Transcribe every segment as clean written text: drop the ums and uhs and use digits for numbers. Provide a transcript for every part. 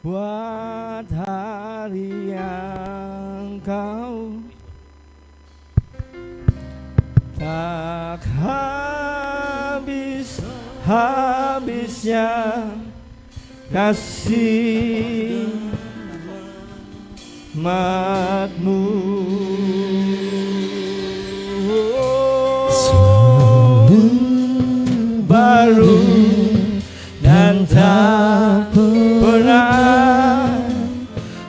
buat hari yang kau tak habisnya kasih mat-Mu. Selalu baru dan tak pernah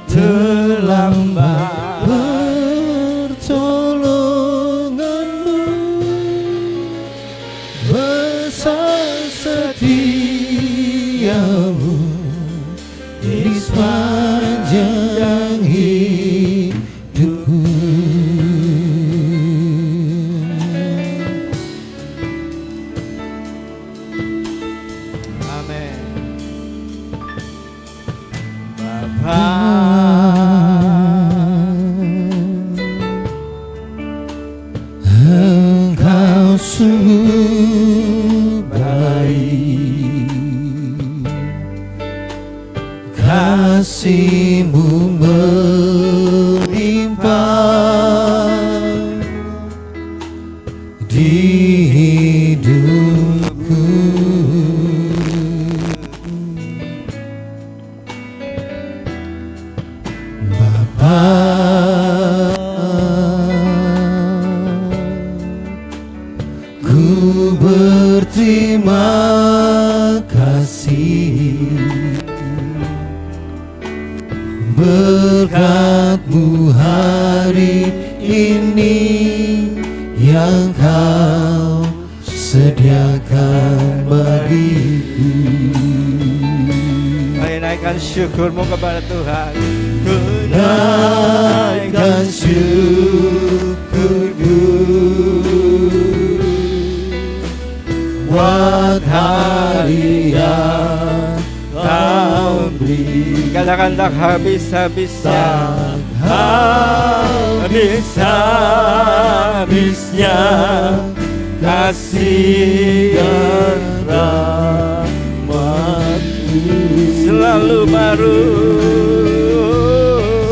terlambat pertolongan-Mu, besar setia-Mu di sepanjang hidupku. Amin. Bapa, Engkau sungguh baik, kasih-Mu melimpah di hidupku. Bapa, ku berterima kasih berkat-Mu hari ini yang Kau sediakan bagiku. Mari naikkan syukur-Mu kepada Tuhan. Ku naikkan syukurku buat hari yang Kau beri. Katakan tak habis-habisnya, tak habis-habisnya kasih dan rahmat-Mu, selalu baru,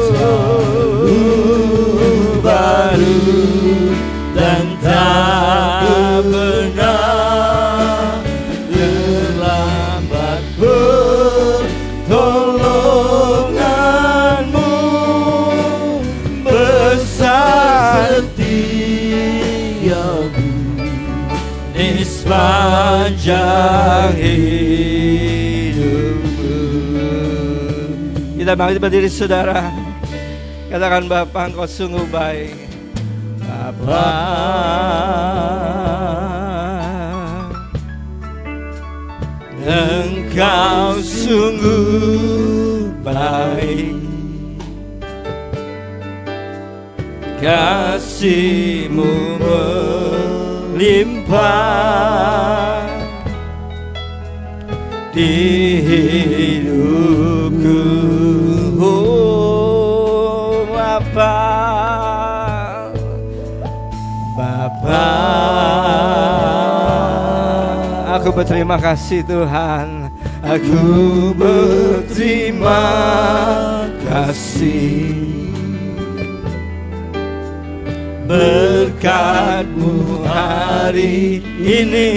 selalu baru dan tak pernah terlambat pertolongan-Mu, besar setia-Mu di sepanjang hidupku. Kita bangkit berdiri saudara, katakan Bapa, Engkau sungguh baik. Bapa, Engkau sungguh baik, kasih-Mu melimpah di hidupku. Oh Bapa, Bapa, aku berterima kasih Tuhan. Aku berterima kasih berkat-Mu hari ini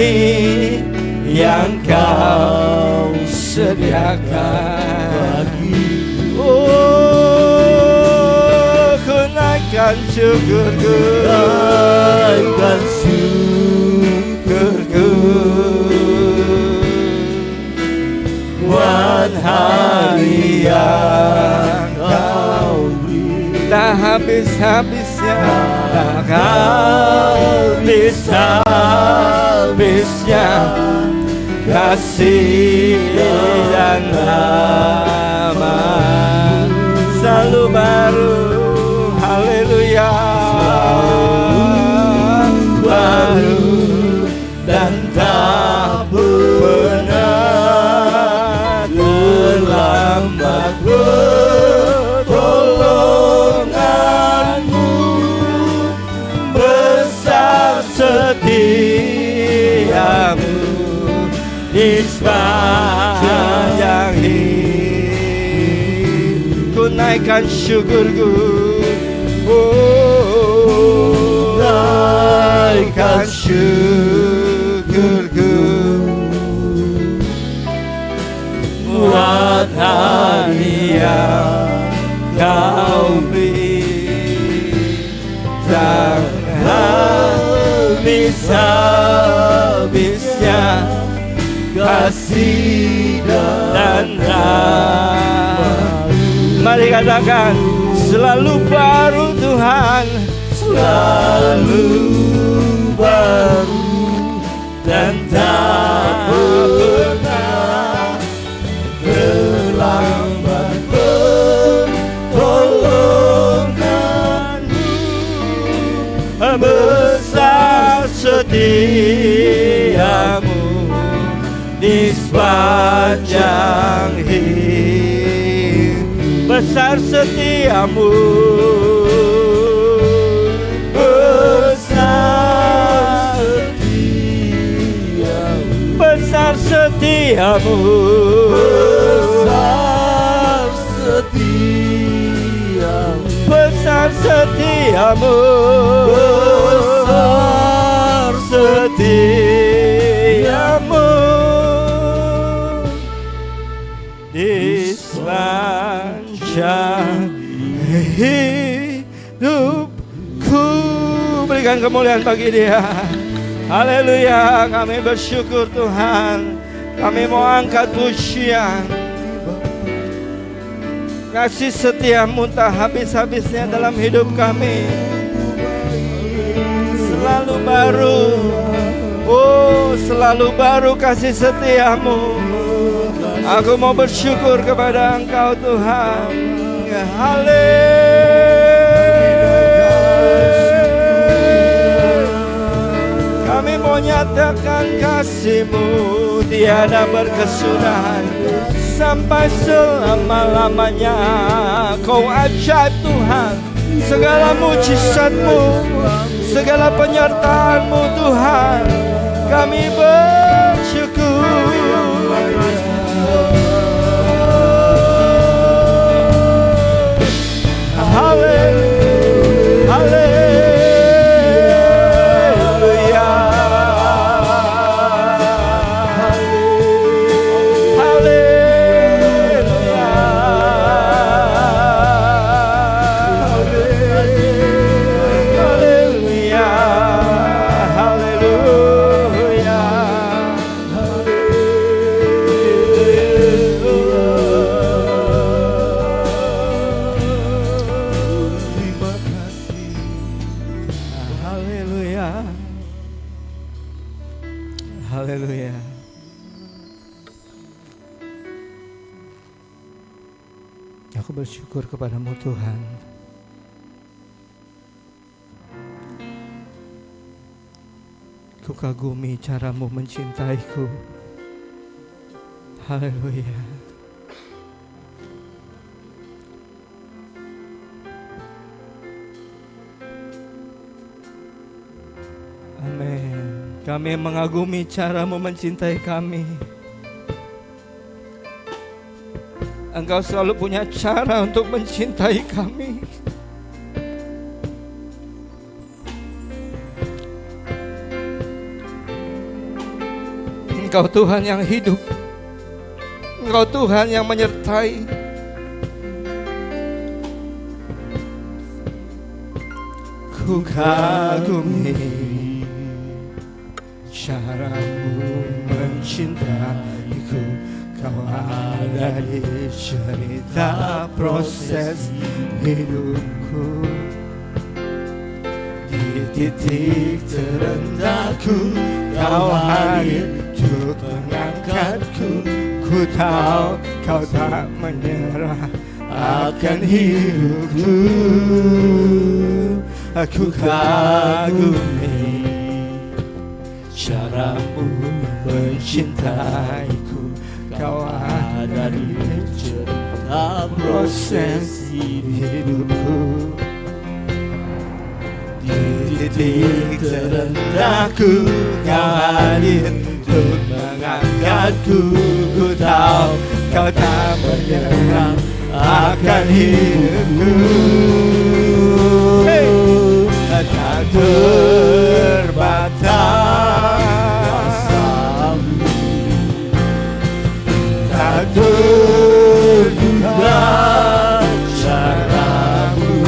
yang Kau sediakan bagiku. Oh, ku naikkan syukurku, naikkan syukurku buat hari yang Kau beri. Tak habis-habisnya, tak habis-habisnya kasih dan rahmat, selalu baru. Haleluya, baru dan tak pernah terlambat pertolongan-Mu, besar setia-Mu di sepanjang hidupku. naikkan syukurku. Naikkan syukurku buat hari yang Kau beri, tak habis-habisnya kasih dan rahmat. Mari katakan, selalu baru Tuhan, selalu baru dan tak pernah terlambat pertolonganmu. Besar setiamu di sepanjang hidup. Besar setiamu, besar setiamu, besar setiamu, besar setiamu, besar setiamu, besar setiamu di sepanjang hidupku. Berikan kemuliaan bagi Dia. Haleluya. Kami bersyukur Tuhan. Kami mau angkat pujian. Kasih setiamu tak habis-habisnya dalam hidup kami. Selalu baru. Oh, selalu baru kasih setiamu. Aku mau bersyukur kepada Engkau Tuhan. Haleluya. Kami mau nyatakan kasih-Mu tiada berkesudahan sampai selama-lamanya. Kau ajaib Tuhan. Segala mujizat-Mu, segala penyertaan-Mu Tuhan, kami bersyukur. Haleluya, haleluya, haleluya, haleluya, haleluya. Haleluya. Aku bersyukur kepadamu Tuhan. Ku kagumi caramu mencintaiku. Haleluya. Amin. Kami mengagumi caramu mencintai kami. Engkau selalu punya cara untuk mencintai kami. Engkau Tuhan yang hidup. Engkau Tuhan yang menyertai. Ku kagumi caramu mencintaiku. Kau ada di cerita proses hidupku. Di titik terendahku Kau hadir untuk mengangkatku. Ku tahu Kau tak menyerah akan hidupku. Aku kagumi caramu mencintaiku. Kau ada di cerita proses hidupku. Di titik terendahku Kau hadir untuk mengangkatku. Ku tahu Kau tak menyerah akan hidupku. Hey. Tak terbatas, tak terduga caramu.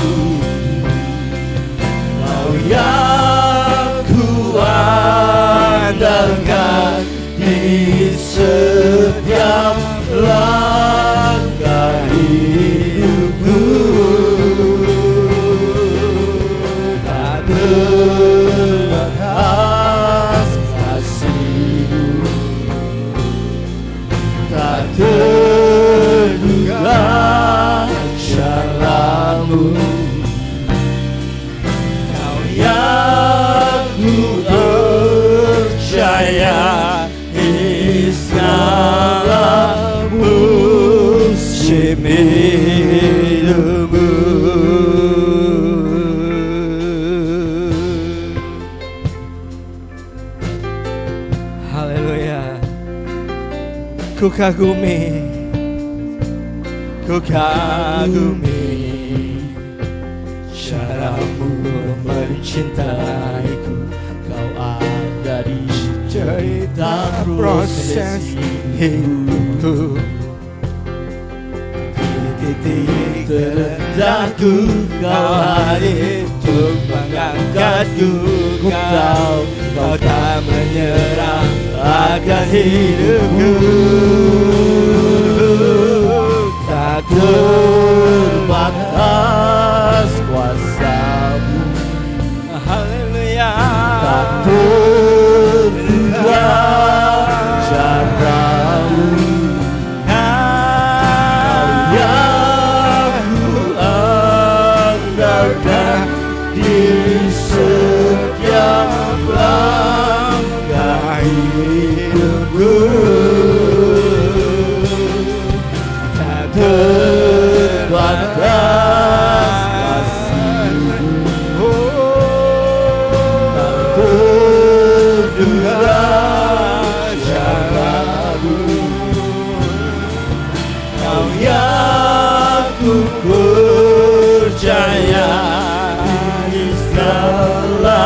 Kau yang kuandalkan di setiap langkah hidupku. Tak terbatas kasih-Mu, tak terduga caramu. Kau yang ku percaya di segala musim hidupku. Haleluya. Ku kagumi caramu mencintaiku. Kau ada di cerita proses hidupku. Di titik terendahku kau hadir untuk mengangkatku. Ku tahu kau tak menyerah akan hidupku. Tak terbatas kuasa-Mu, haleluya. Tak terduga caramu. Kau yang kuandalkan di setiap langkah hidupku. Tak terbatas kasih-Mu, tak terduga caramu. Kau yang ku percaya di segala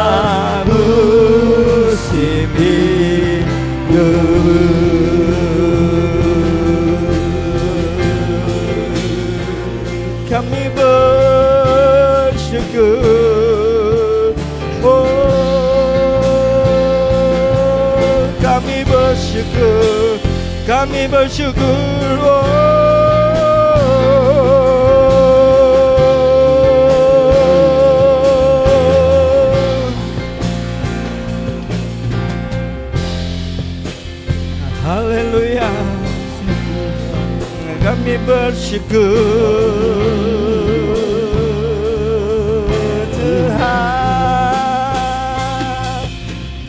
musim hidupku. Kami bersyukur, oh, kami bersyukur, kami bersyukur, oh. Haleluya. Kami bersyukur Tuhan,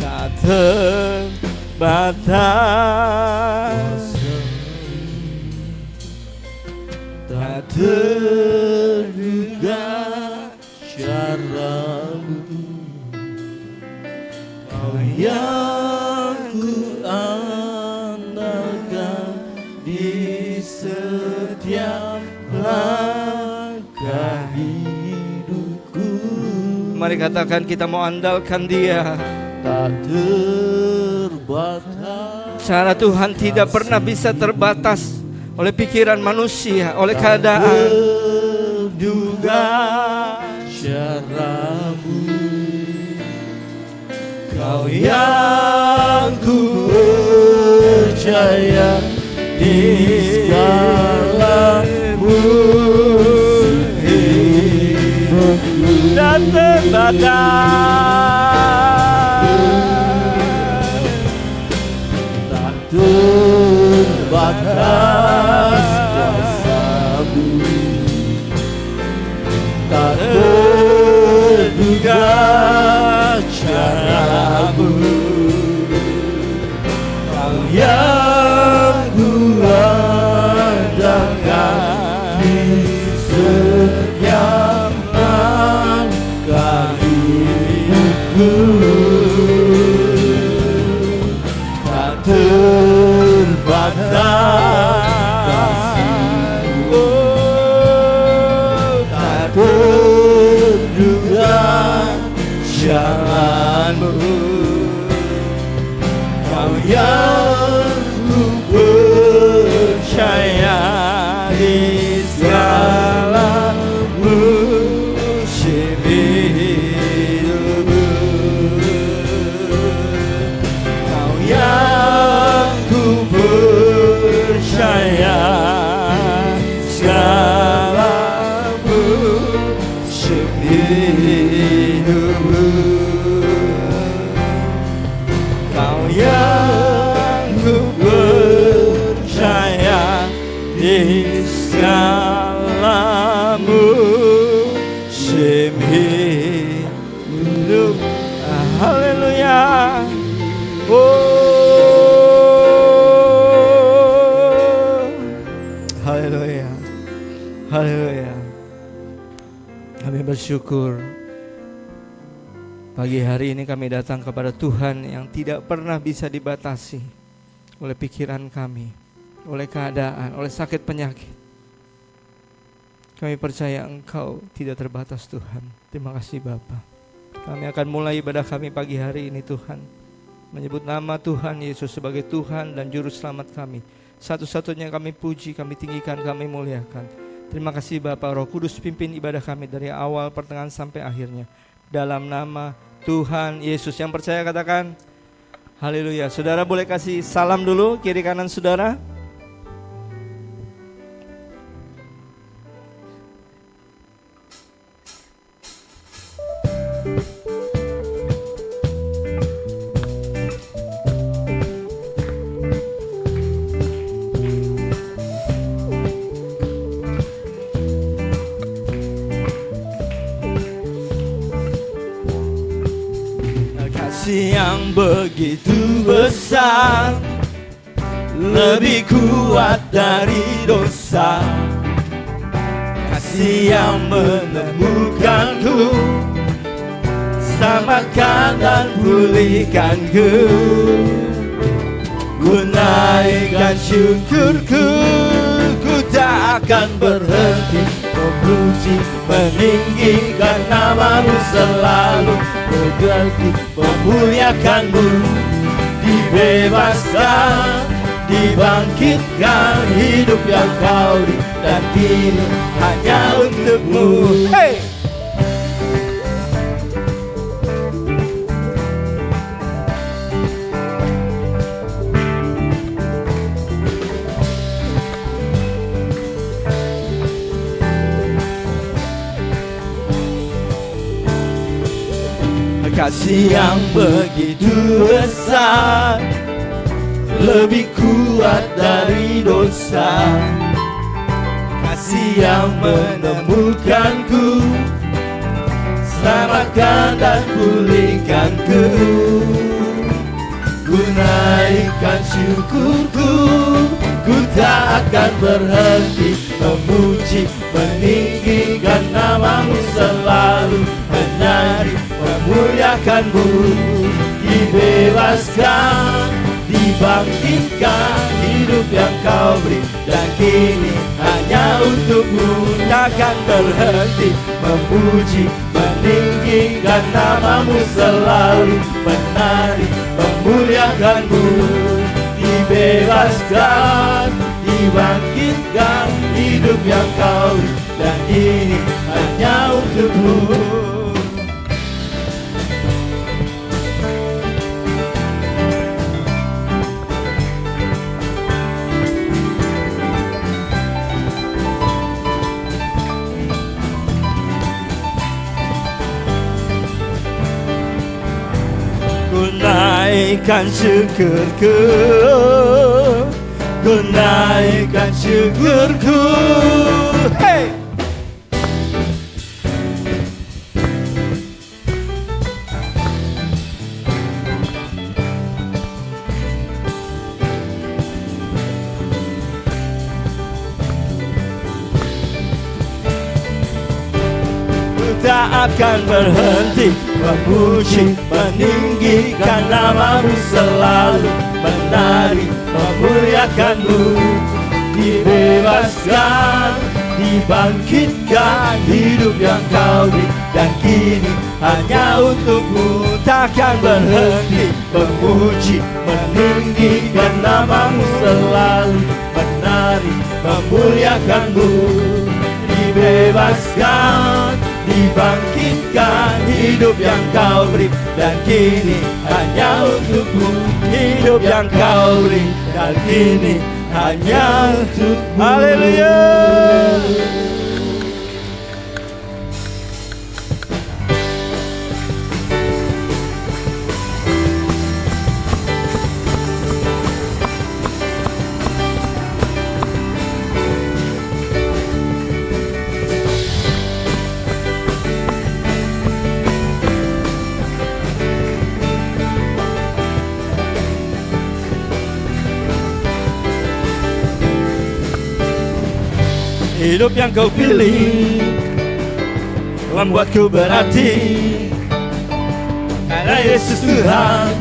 tak terbatas, tak terduga caramu. Kau yang kuandalkan di setiap langkah hidupku. Mari katakan kita mau andalkan Dia. Tak terbatas. Cara Tuhan tidak pernah bisa terbatas oleh pikiran manusia, oleh keadaan. Terduga caramu. Kau yang ku percaya di segala musim hidupku. Tak terbatas, tak terbatas kuasa-Mu, tak terduga caramu. Kau yang kuandalkan di setiap langkah hidupku. Tak terbatas kasih-Mu, yang ku percaya di segala musim hidupku. Kau yang ku percaya segala musim hidupku. Kau yang ku percaya di segala musim hidup. Haleluya. Oh, haleluya, haleluya. Kami bersyukur pagi hari ini kami datang kepada Tuhan yang tidak pernah bisa dibatasi oleh pikiran kami, oleh keadaan, oleh sakit penyakit. Kami percaya Engkau tidak terbatas Tuhan. Terima kasih Bapa. Kami akan mulai ibadah kami pagi hari ini Tuhan, menyebut nama Tuhan Yesus sebagai Tuhan dan Juru Selamat kami. Satu-satunya kami puji, kami tinggikan, kami muliakan. Terima kasih Bapa. Roh Kudus pimpin ibadah kami dari awal, pertengahan sampai akhirnya. Dalam nama Tuhan Yesus. Yang percaya katakan haleluya. Saudara boleh kasih salam dulu kiri kanan saudara. Yang begitu besar, lebih kuat dari dosa. Kasih yang menemukanku, selamatkan dan pulihkanku. Ku naikkan syukurku, ku tak akan berhenti memuji, meninggikan nama-Mu selalu, berganti memuliakan-Mu. Dibebaskan, dibangkitkan, hidup yang Kau beri dan kini hanya untuk-Mu. Hey! Kasih yang begitu besar, lebih kuat dari dosa. Kasih yang menemukanku, selamatkan dan pulihkanku. Ku naikkan syukurku, ku tak akan berhenti memuji, meninggikan nama-Mu selalu, menari memuliakan-Mu. Dibebaskan, dibangkitkan, hidup yang Kau beri dan kini hanya untuk-Mu. Takkan berhenti memuji, meninggikan nama-Mu selalu, menari memuliakan-Mu. Dibebaskan, dibangkitkan, hidup yang Kau beri dan kini hanya untuk-Mu. Ku naikkan syukurku, ku naikkan syukurku. Hey! Tak akan berhenti memuji, meninggikan nama-Mu selalu, menari memuliakan-Mu. Dibebaskan, dibangkitkan, hidup yang Kau beri dan kini hanya untuk-Mu. Takkan berhenti memuji, meninggikan namamu selalu, menari, memuliakanmu. Dibebaskan, dibangkitkan, hidup yang kau beri, dan kini hanya untukmu. Hidup yang kau beri, dan kini hanya untukmu. Haleluya. Hidup yang kau pilih membuatku berarti, karena Yesus Tuhan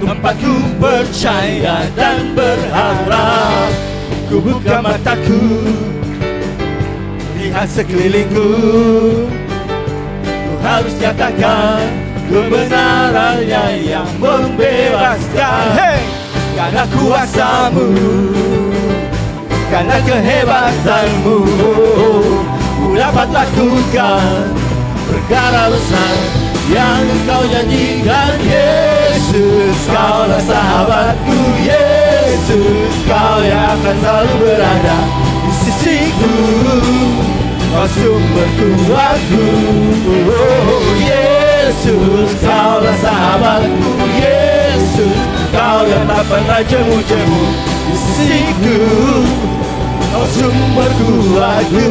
tempatku percaya dan berharap. Ku buka mataku, lihat sekelilingku, ku harus nyatakan kebenarannya yang membebaskan. Hey! Karena kuasamu, karena kehebatanmu, ku dapat lakukan perkara besar yang kau janjikan. Yesus, kaulah sahabatku. Yesus, kau yang akan selalu berada di sisiku, kau sumber kuatku. Yesus, kaulah sahabatku. Yesus, kau yang tak pernah jemu-jemu di sisiku, kau sumber kuatku.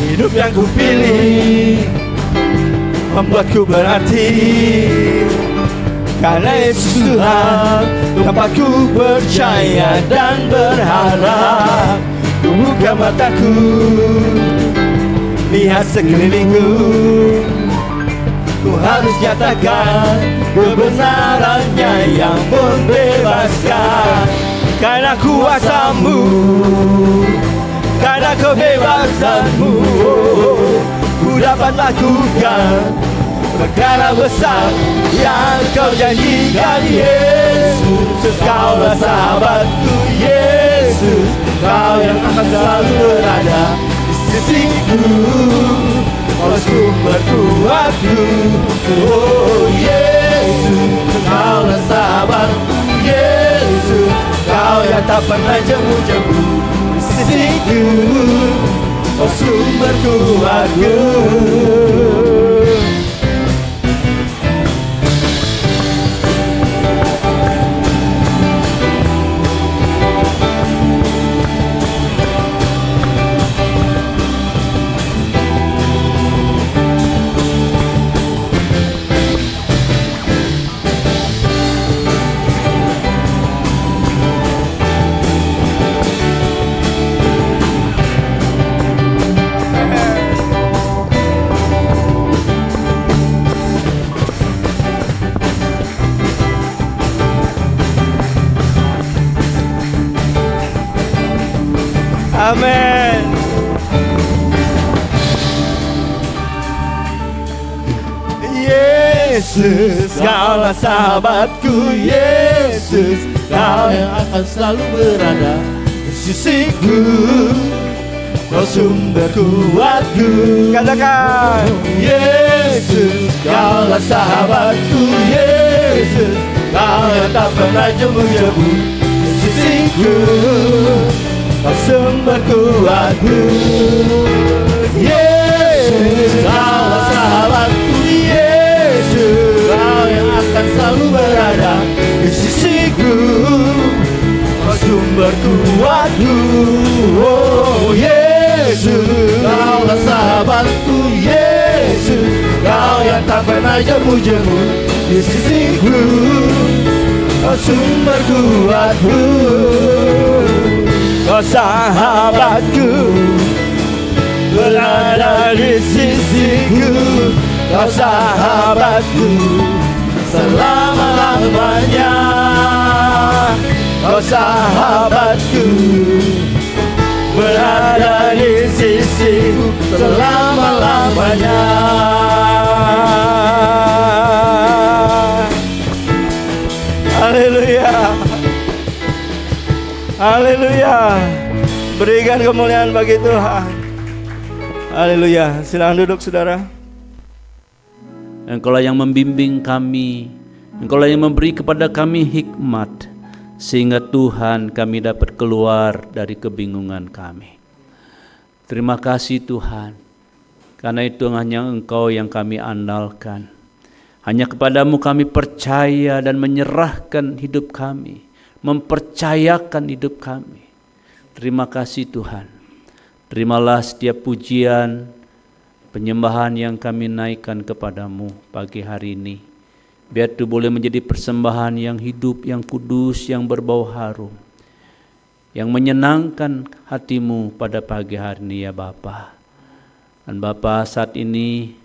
Hidup yang ku pilih membuatku berarti, karena Yesus Tuhan tempatku percaya dan berharap. Ku buka mataku, lihat sekelilingku, ku harus nyatakan kebenarannya yang membebaskan. Karena kuasamu, karena kebebasanmu, ku dapat lakukan perkara besar yang kau janjikan. Yesus, kaulah sahabatku. Yesus, kau yang akan selalu berada di sisiku, kau sumber kuatku. Oh Yesus, kaulah sahabatku. Yesus, kau yang tak pernah jemu-jemu di sisiku, kau sumber kuatku. Amin. Yesus, kaulah sahabatku. Yesus, kau yang akan selalu berada di sisiku, kau sumber kuatku. Katakan, Yesus, kaulah sahabatku. Yesus, kau yang tak pernah jemu-jemu di sisiku, kau sumber kuatku. Yesus, kaulah sahabatku. Yesus, kau yang akan selalu berada di sisiku, kau sumber kuatku. Oh Yesus, kaulah sahabatku. Yesus, kau yang tak pernah jemu-jemu di sisiku, kau sumber kuatku. Kau sahabatku, berada di sisiku. Kau sahabatku selama-lamanya. Kau sahabatku, berada di sisiku selama-lamanya. Haleluya. Haleluya. Berikan kemuliaan bagi Tuhan. Haleluya. Silakan duduk saudara. Engkaulah yang membimbing kami, Engkaulah yang memberi kepada kami hikmat, sehingga Tuhan kami dapat keluar dari kebingungan kami. Terima kasih Tuhan, karena itu hanya Engkau yang kami andalkan. Hanya kepadamu kami percaya dan menyerahkan hidup kami, mempercayakan hidup kami. Terima kasih Tuhan. Terimalah setiap pujian, penyembahan yang kami naikkan kepadamu pagi hari ini. Biar itu boleh menjadi persembahan yang hidup, yang kudus, yang berbau harum, yang menyenangkan hatimu pada pagi hari ini ya Bapa. Dan Bapa, saat ini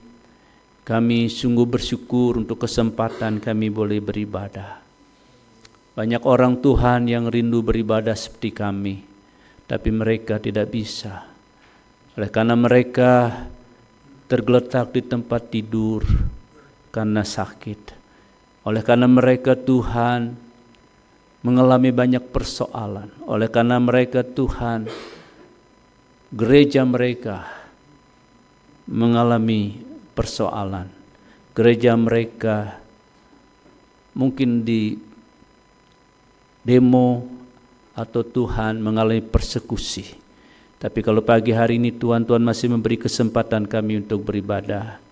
kami sungguh bersyukur untuk kesempatan kami boleh beribadah. Banyak orang Tuhan yang rindu beribadah seperti kami, tapi mereka tidak bisa. Oleh karena mereka tergeletak di tempat tidur karena sakit. Oleh karena mereka Tuhan mengalami banyak persoalan. Oleh karena mereka Tuhan, gereja mereka mengalami persoalan. Gereja mereka mungkin di demo atau Tuhan mengalami persekusi. Tapi kalau pagi hari ini Tuhan masih memberi kesempatan kami untuk beribadah.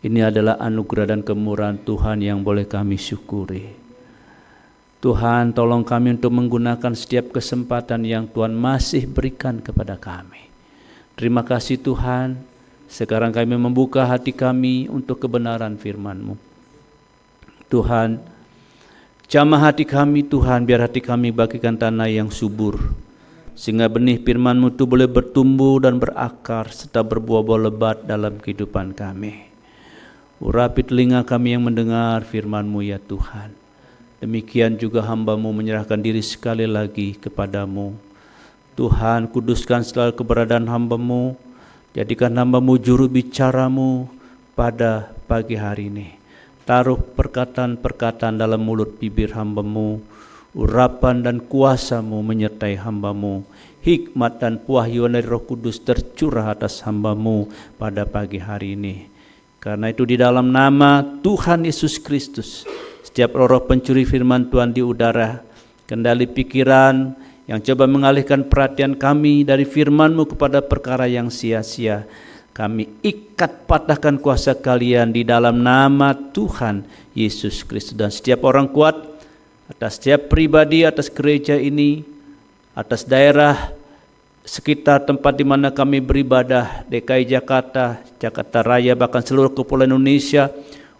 Ini adalah anugerah dan kemurahan Tuhan yang boleh kami syukuri. Tuhan, tolong kami untuk menggunakan setiap kesempatan yang Tuhan masih berikan kepada kami. Terima kasih Tuhan. Sekarang kami membuka hati kami untuk kebenaran firman-Mu. Tuhan, jamah hati kami Tuhan, biar hati kami bagikan tanah yang subur, sehingga benih firman-Mu itu boleh bertumbuh dan berakar serta berbuah-buah lebat dalam kehidupan kami. Urapi telinga kami yang mendengar firman-Mu ya Tuhan. Demikian juga hamba-Mu menyerahkan diri sekali lagi kepada-Mu. Tuhan, kuduskan selalu keberadaan hamba-Mu. Jadikan hamba-Mu juru bicara-Mu pada pagi hari ini. Taruh perkataan-perkataan dalam mulut bibir hamba-Mu. Urapan dan kuasa-Mu menyertai hamba-Mu. Hikmat dan pewahyuan dari Roh Kudus tercurah atas hamba-Mu pada pagi hari ini. Karena itu di dalam nama Tuhan Yesus Kristus, setiap roh pencuri firman Tuhan di udara, kendali pikiran yang coba mengalihkan perhatian kami dari firman-Mu kepada perkara yang sia-sia, kami ikat patahkan kuasa kalian di dalam nama Tuhan Yesus Kristus. Dan setiap orang kuat, atas setiap pribadi, atas gereja ini, atas daerah sekitar tempat di mana kami beribadah, DKI Jakarta, Jakarta Raya, bahkan seluruh kepulauan Indonesia,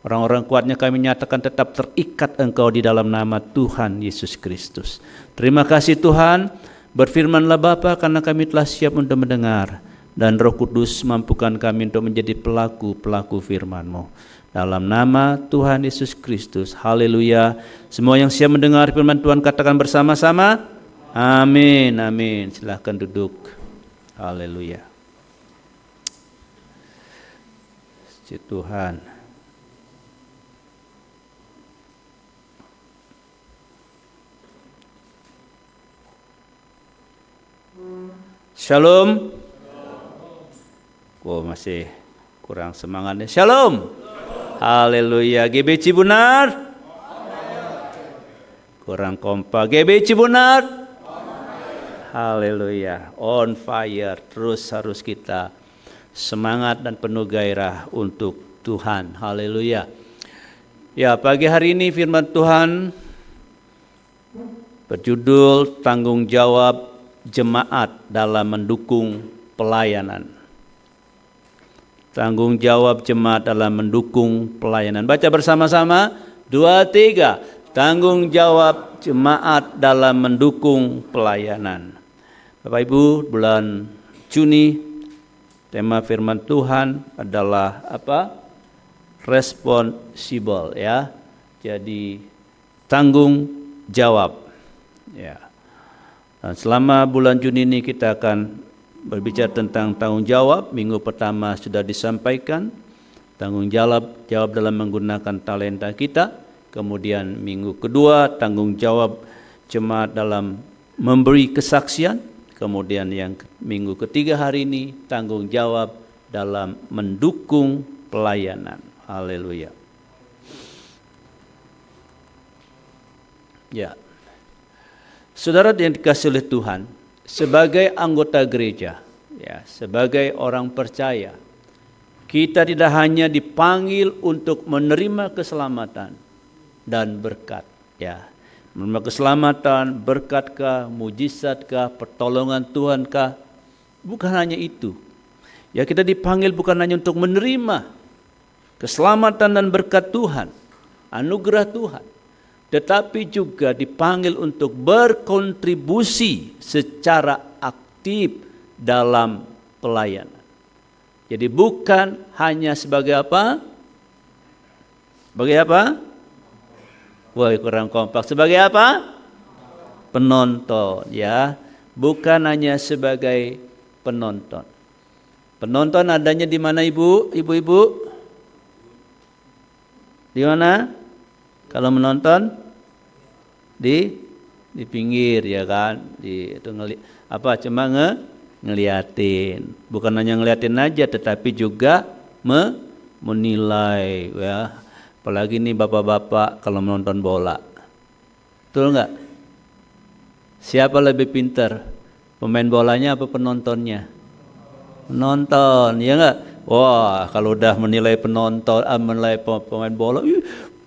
orang-orang kuatnya kami nyatakan tetap terikat Engkau di dalam nama Tuhan Yesus Kristus. Terima kasih Tuhan, berfirmanlah Bapa, karena kami telah siap untuk mendengar, dan Roh Kudus mampukan kami untuk menjadi pelaku-pelaku firman-Mu. Dalam nama Tuhan Yesus Kristus, haleluya. Semua yang siap mendengar firman Tuhan katakan bersama-sama, amin, amin. Silahkan duduk. Haleluya. Puji Tuhan. Shalom. Oh, masih kurang semangatnya. Shalom. Haleluya. GB Cibunar. Kurang kompak. GB Cibunar. Haleluya, on fire, terus harus kita semangat dan penuh gairah untuk Tuhan. Haleluya. Ya, pagi hari ini firman Tuhan berjudul tanggung jawab jemaat dalam mendukung pelayanan. Tanggung jawab jemaat dalam mendukung pelayanan. Baca bersama-sama, 2, 3. Tanggung jawab jemaat dalam mendukung pelayanan. Bapak Ibu, bulan Juni tema firman Tuhan adalah apa? Responsible, ya. Jadi tanggung jawab. Ya. Dan selama bulan Juni ini kita akan berbicara tentang tanggung jawab. Minggu pertama sudah disampaikan tanggung jawab dalam menggunakan talenta kita. Kemudian minggu kedua tanggung jawab jemaat dalam memberi kesaksian. Kemudian yang minggu ketiga hari ini tanggung jawab dalam mendukung pelayanan. Haleluya. Ya. Saudara yang dikasihi oleh Tuhan, sebagai anggota gereja, ya, sebagai orang percaya, kita tidak hanya dipanggil untuk menerima keselamatan dan berkat, ya. Menerima keselamatan, berkatkah, mujizatkah, pertolongan Tuhankah? Bukan hanya itu. Ya, kita dipanggil bukan hanya untuk menerima keselamatan dan berkat Tuhan, anugerah Tuhan, tetapi juga dipanggil untuk berkontribusi secara aktif dalam pelayanan. Jadi bukan hanya sebagai apa? Sebagai apa? Wah, kurang kompak. Sebagai apa? Penonton, ya. Bukan hanya sebagai penonton. Penonton adanya di mana, Ibu? Ibu-ibu? Di mana? Kalau menonton di pinggir, ya kan? Cuma ngeliatin. Bukan hanya ngeliatin aja, tetapi juga menilai, ya. Apalagi nih bapak-bapak kalau menonton bola. Betul enggak? Siapa lebih pintar? Pemain bolanya apa penontonnya? Penonton, ya enggak? Wah, kalau udah menilai penonton, menilai pemain bola,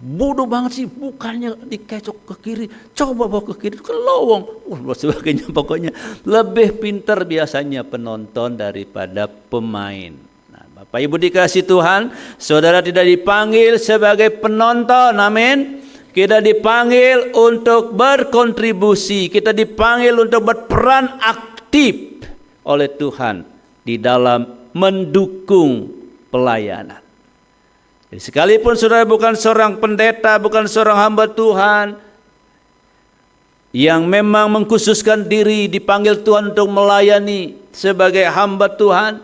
bodoh banget sih, bukannya dikecok ke kiri, coba bawa ke kiri, ke lowong, sebagainya. Pokoknya lebih pintar biasanya penonton daripada pemain. Bapak Ibu dikasih Tuhan, saudara tidak dipanggil sebagai penonton, amin. Kita dipanggil untuk berkontribusi, kita dipanggil untuk berperan aktif oleh Tuhan di dalam mendukung pelayanan. Jadi sekalipun saudara bukan seorang pendeta, bukan seorang hamba Tuhan yang memang mengkhususkan diri dipanggil Tuhan untuk melayani sebagai hamba Tuhan,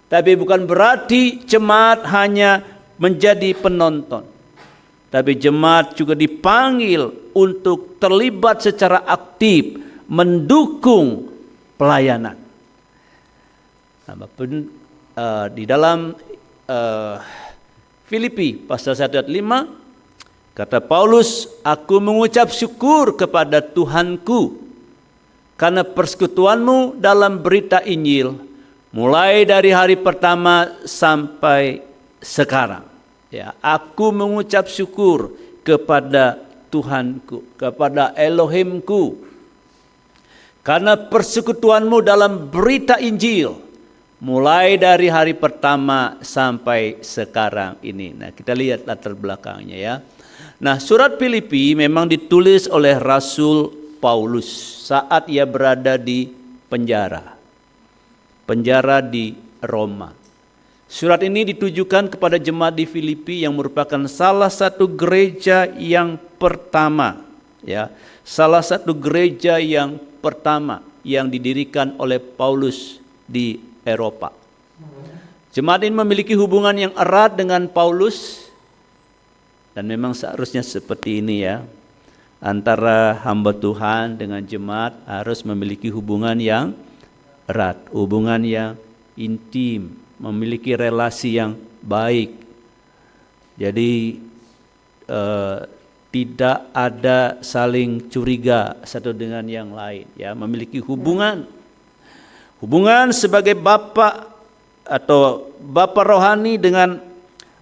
tapi bukan berarti jemaat hanya menjadi penonton. Tapi jemaat juga dipanggil untuk terlibat secara aktif mendukung pelayanan. Di dalam Filipi pasal 1 ayat 5 kata Paulus, aku mengucap syukur kepada Tuhanku karena persekutuanmu dalam berita Injil mulai dari hari pertama sampai sekarang. Ya, aku mengucap syukur kepada Tuhanku, kepada Elohimku, karena persekutuanmu dalam berita Injil mulai dari hari pertama sampai sekarang ini. Nah, kita lihat latar belakangnya, ya. Nah, surat Filipi memang ditulis oleh Rasul Paulus saat ia berada di penjara di Roma. Surat ini ditujukan kepada jemaat di Filipi yang merupakan salah satu gereja yang pertama, ya, salah satu gereja yang pertama yang didirikan oleh Paulus di Eropa. Jemaat ini memiliki hubungan yang erat dengan Paulus, dan memang seharusnya seperti ini, ya. Antara hamba Tuhan dengan jemaat harus memiliki hubungan yang erat, hubungan yang intim, memiliki relasi yang baik. Jadi tidak ada saling curiga satu dengan yang lain, ya, memiliki hubungan sebagai bapak atau bapak rohani dengan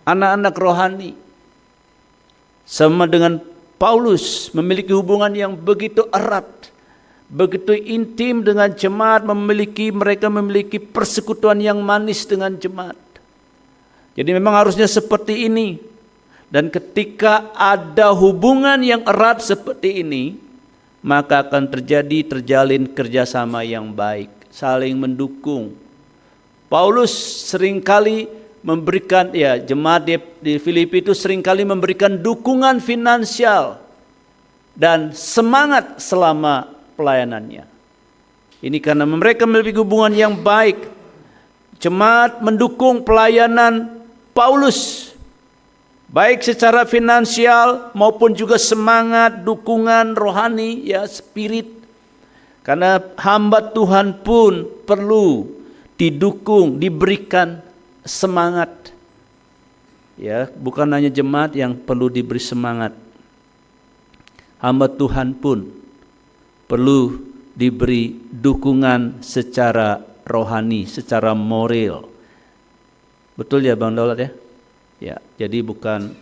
anak-anak rohani. Sama dengan Paulus memiliki hubungan yang begitu erat, begitu intim dengan jemaat, mereka memiliki persekutuan yang manis dengan jemaat. Jadi memang harusnya seperti ini. Dan ketika ada hubungan yang erat seperti ini, maka akan terjalin kerjasama yang baik, saling mendukung. Paulus seringkali memberikan, ya, jemaat di Filipi itu seringkali memberikan dukungan finansial dan semangat selama pelayanannya. Ini karena mereka memiliki hubungan yang baik. Jemaat mendukung pelayanan Paulus, baik secara finansial maupun juga semangat, dukungan rohani, ya, spirit. Karena hamba Tuhan pun perlu didukung, diberikan semangat. Ya, bukan hanya jemaat yang perlu diberi semangat. Hamba Tuhan pun perlu diberi dukungan secara rohani, secara moral. Betul ya Bang Daulat ya? Ya, jadi bukan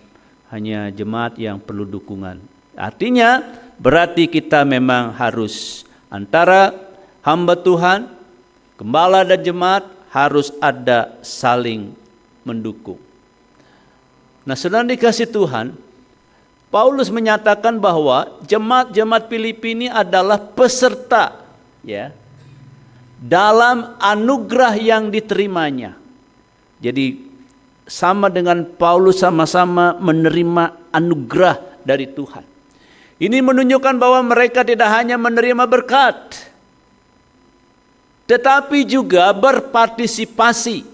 hanya jemaat yang perlu dukungan. Artinya berarti kita memang harus antara hamba Tuhan, gembala dan jemaat harus ada saling mendukung. Nah, saudara dikasih Tuhan, Paulus menyatakan bahwa jemaat-jemaat Filipi ini adalah peserta, ya, dalam anugerah yang diterimanya. Jadi sama dengan Paulus sama-sama menerima anugerah dari Tuhan. Ini menunjukkan bahwa mereka tidak hanya menerima berkat, tetapi juga berpartisipasi.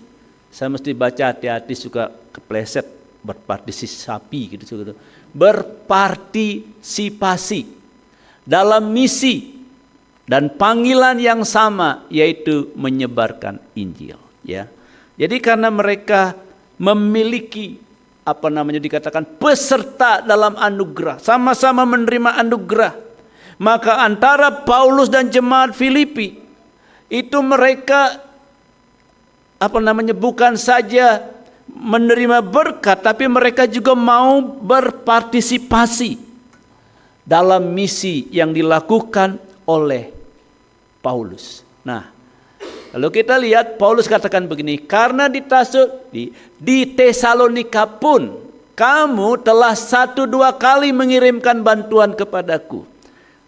Saya mesti baca hati-hati, suka kepleset berpartisipasi gitu. Berpartisipasi dalam misi dan panggilan yang sama, yaitu menyebarkan Injil, ya. Jadi karena mereka memiliki dikatakan peserta dalam anugerah, sama-sama menerima anugerah, maka antara Paulus dan jemaat Filipi itu mereka bukan saja menerima berkat, tapi mereka juga mau berpartisipasi dalam misi yang dilakukan oleh Paulus. Nah, kalau kita lihat Paulus katakan begini, karena di Tesalonika pun kamu telah 1-2 kali mengirimkan bantuan kepadaku.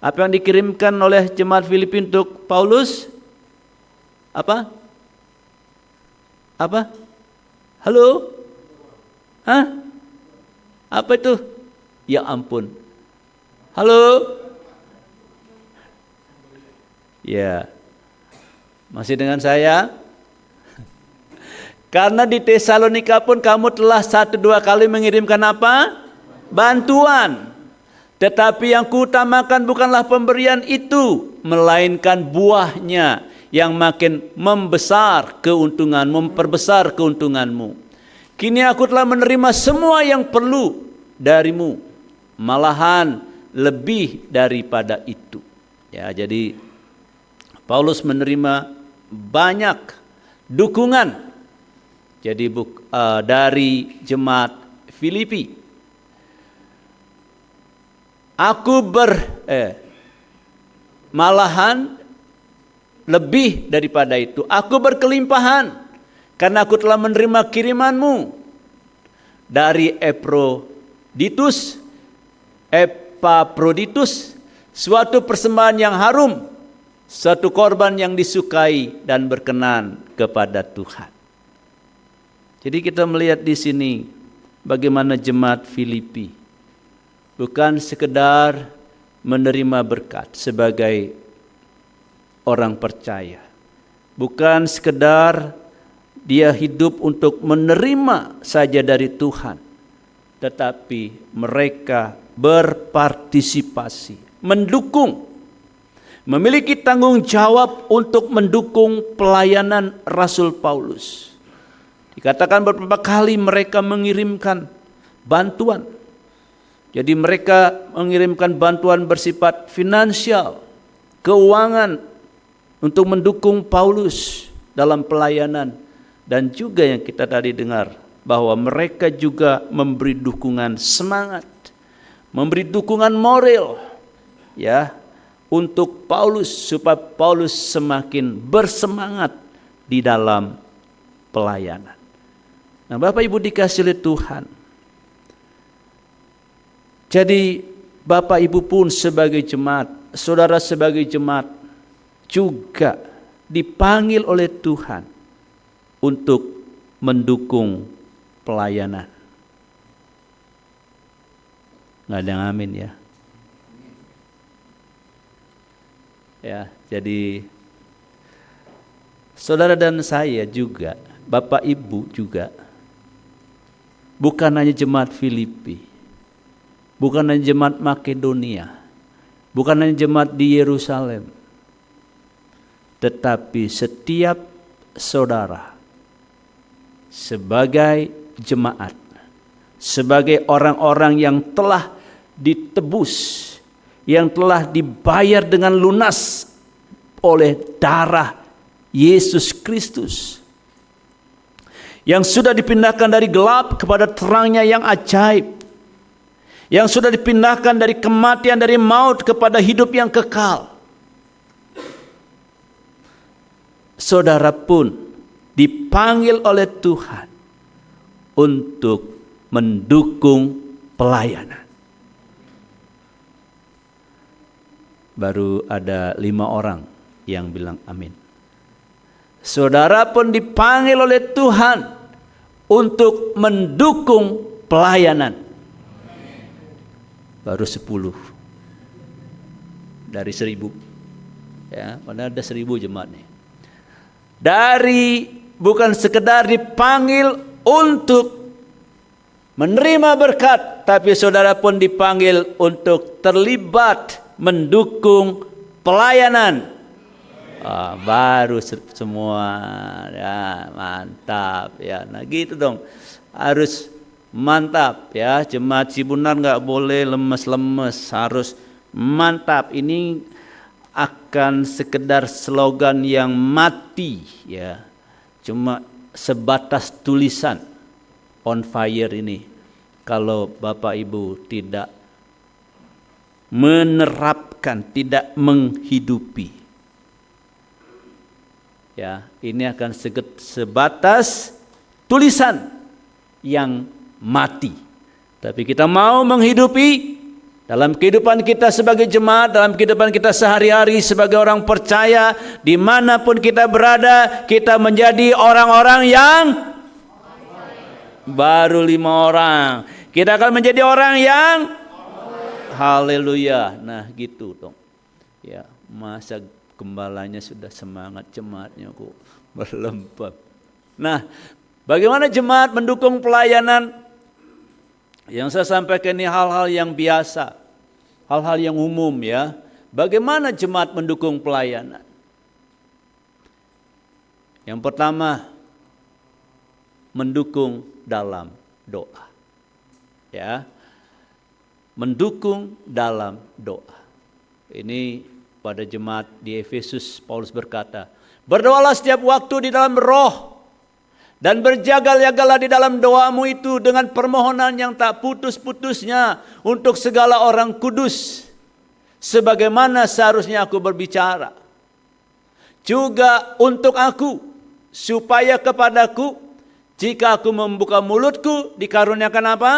Apa yang dikirimkan oleh jemaat Filipi untuk Paulus? Apa? Halo? Hah? Apa itu? Ya ampun. Halo? Ya. Masih dengan saya? Karena di Tesalonika pun kamu telah 1-2 kali mengirimkan apa? Bantuan. Tetapi yang kuutamakan bukanlah pemberian itu, melainkan buahnya yang makin memperbesar keuntunganmu. Kini aku telah menerima semua yang perlu darimu, malahan lebih daripada itu. Ya, jadi Paulus menerima banyak dukungan dari jemaat Filipi. Malahan lebih daripada itu, aku berkelimpahan karena aku telah menerima kirimanmu dari Epaphroditus, suatu persembahan yang harum, suatu korban yang disukai dan berkenan kepada Tuhan. Jadi kita melihat di sini bagaimana jemaat Filipi bukan sekedar menerima berkat sebagai orang percaya, bukan sekedar dia hidup untuk menerima saja dari Tuhan, tetapi mereka berpartisipasi, mendukung, memiliki tanggung jawab untuk mendukung pelayanan Rasul Paulus. Dikatakan beberapa kali mereka mengirimkan bantuan. Jadi mereka mengirimkan bantuan bersifat finansial, keuangan untuk mendukung Paulus dalam pelayanan. Dan juga yang kita tadi dengar bahwa mereka juga memberi dukungan semangat, memberi dukungan moral, ya, untuk Paulus supaya Paulus semakin bersemangat di dalam pelayanan. Nah, Bapak Ibu dikasihi oleh Tuhan. Jadi Bapak Ibu pun sebagai jemaat, saudara sebagai jemaat juga dipanggil oleh Tuhan untuk mendukung pelayanan. Nggak ada yang amin ya. Ya, jadi saudara dan saya juga, Bapak Ibu juga, bukan hanya jemaat Filipi, bukan hanya jemaat Makedonia, bukan hanya jemaat di Yerusalem, tetapi setiap saudara sebagai jemaat, sebagai orang-orang yang telah ditebus, yang telah dibayar dengan lunas oleh darah Yesus Kristus, yang sudah dipindahkan dari gelap kepada terangnya yang ajaib, yang sudah dipindahkan dari kematian, dari maut kepada hidup yang kekal. Saudara pun dipanggil oleh Tuhan untuk mendukung pelayanan. Baru ada 5 orang yang bilang amin. Saudara pun dipanggil oleh Tuhan untuk mendukung pelayanan. Baru 10 dari 1000. Ya, mana ada 1000 jemaat nih. Bukan sekedar dipanggil untuk menerima berkat, tapi saudara pun dipanggil untuk terlibat mendukung pelayanan. Baru semua ya, mantap ya. Nah gitu dong, harus mantap ya. Jemaat Cibunar nggak boleh lemes-lemes, harus mantap. Ini akan sekedar slogan yang mati ya, cuma sebatas tulisan on fire ini. Kalau Bapak Ibu tidak menerapkan, tidak menghidupi, ya ini akan sebatas tulisan yang mati. Tapi kita mau menghidupi dalam kehidupan kita sebagai jemaat, dalam kehidupan kita sehari-hari sebagai orang percaya, dimanapun kita berada, kita menjadi orang-orang yang baru 5 orang. Kita akan menjadi orang yang haleluya. Nah gitu dong. Ya, masa gembalanya sudah semangat, jemaatnya kok berlempar. Nah, bagaimana jemaat mendukung pelayanan? Yang saya sampaikan ini hal-hal yang biasa, hal-hal yang umum ya. Bagaimana jemaat mendukung pelayanan? Yang pertama, mendukung dalam doa. Ya. Mendukung dalam doa. Ini pada jemaat di Efesus, Paulus berkata, berdoalah setiap waktu di dalam roh, dan berjaga-jagalah di dalam doamu itu dengan permohonan yang tak putus-putusnya untuk segala orang kudus, sebagaimana seharusnya aku berbicara. Juga untuk aku, supaya kepadaku, jika aku membuka mulutku, dikaruniakan apa?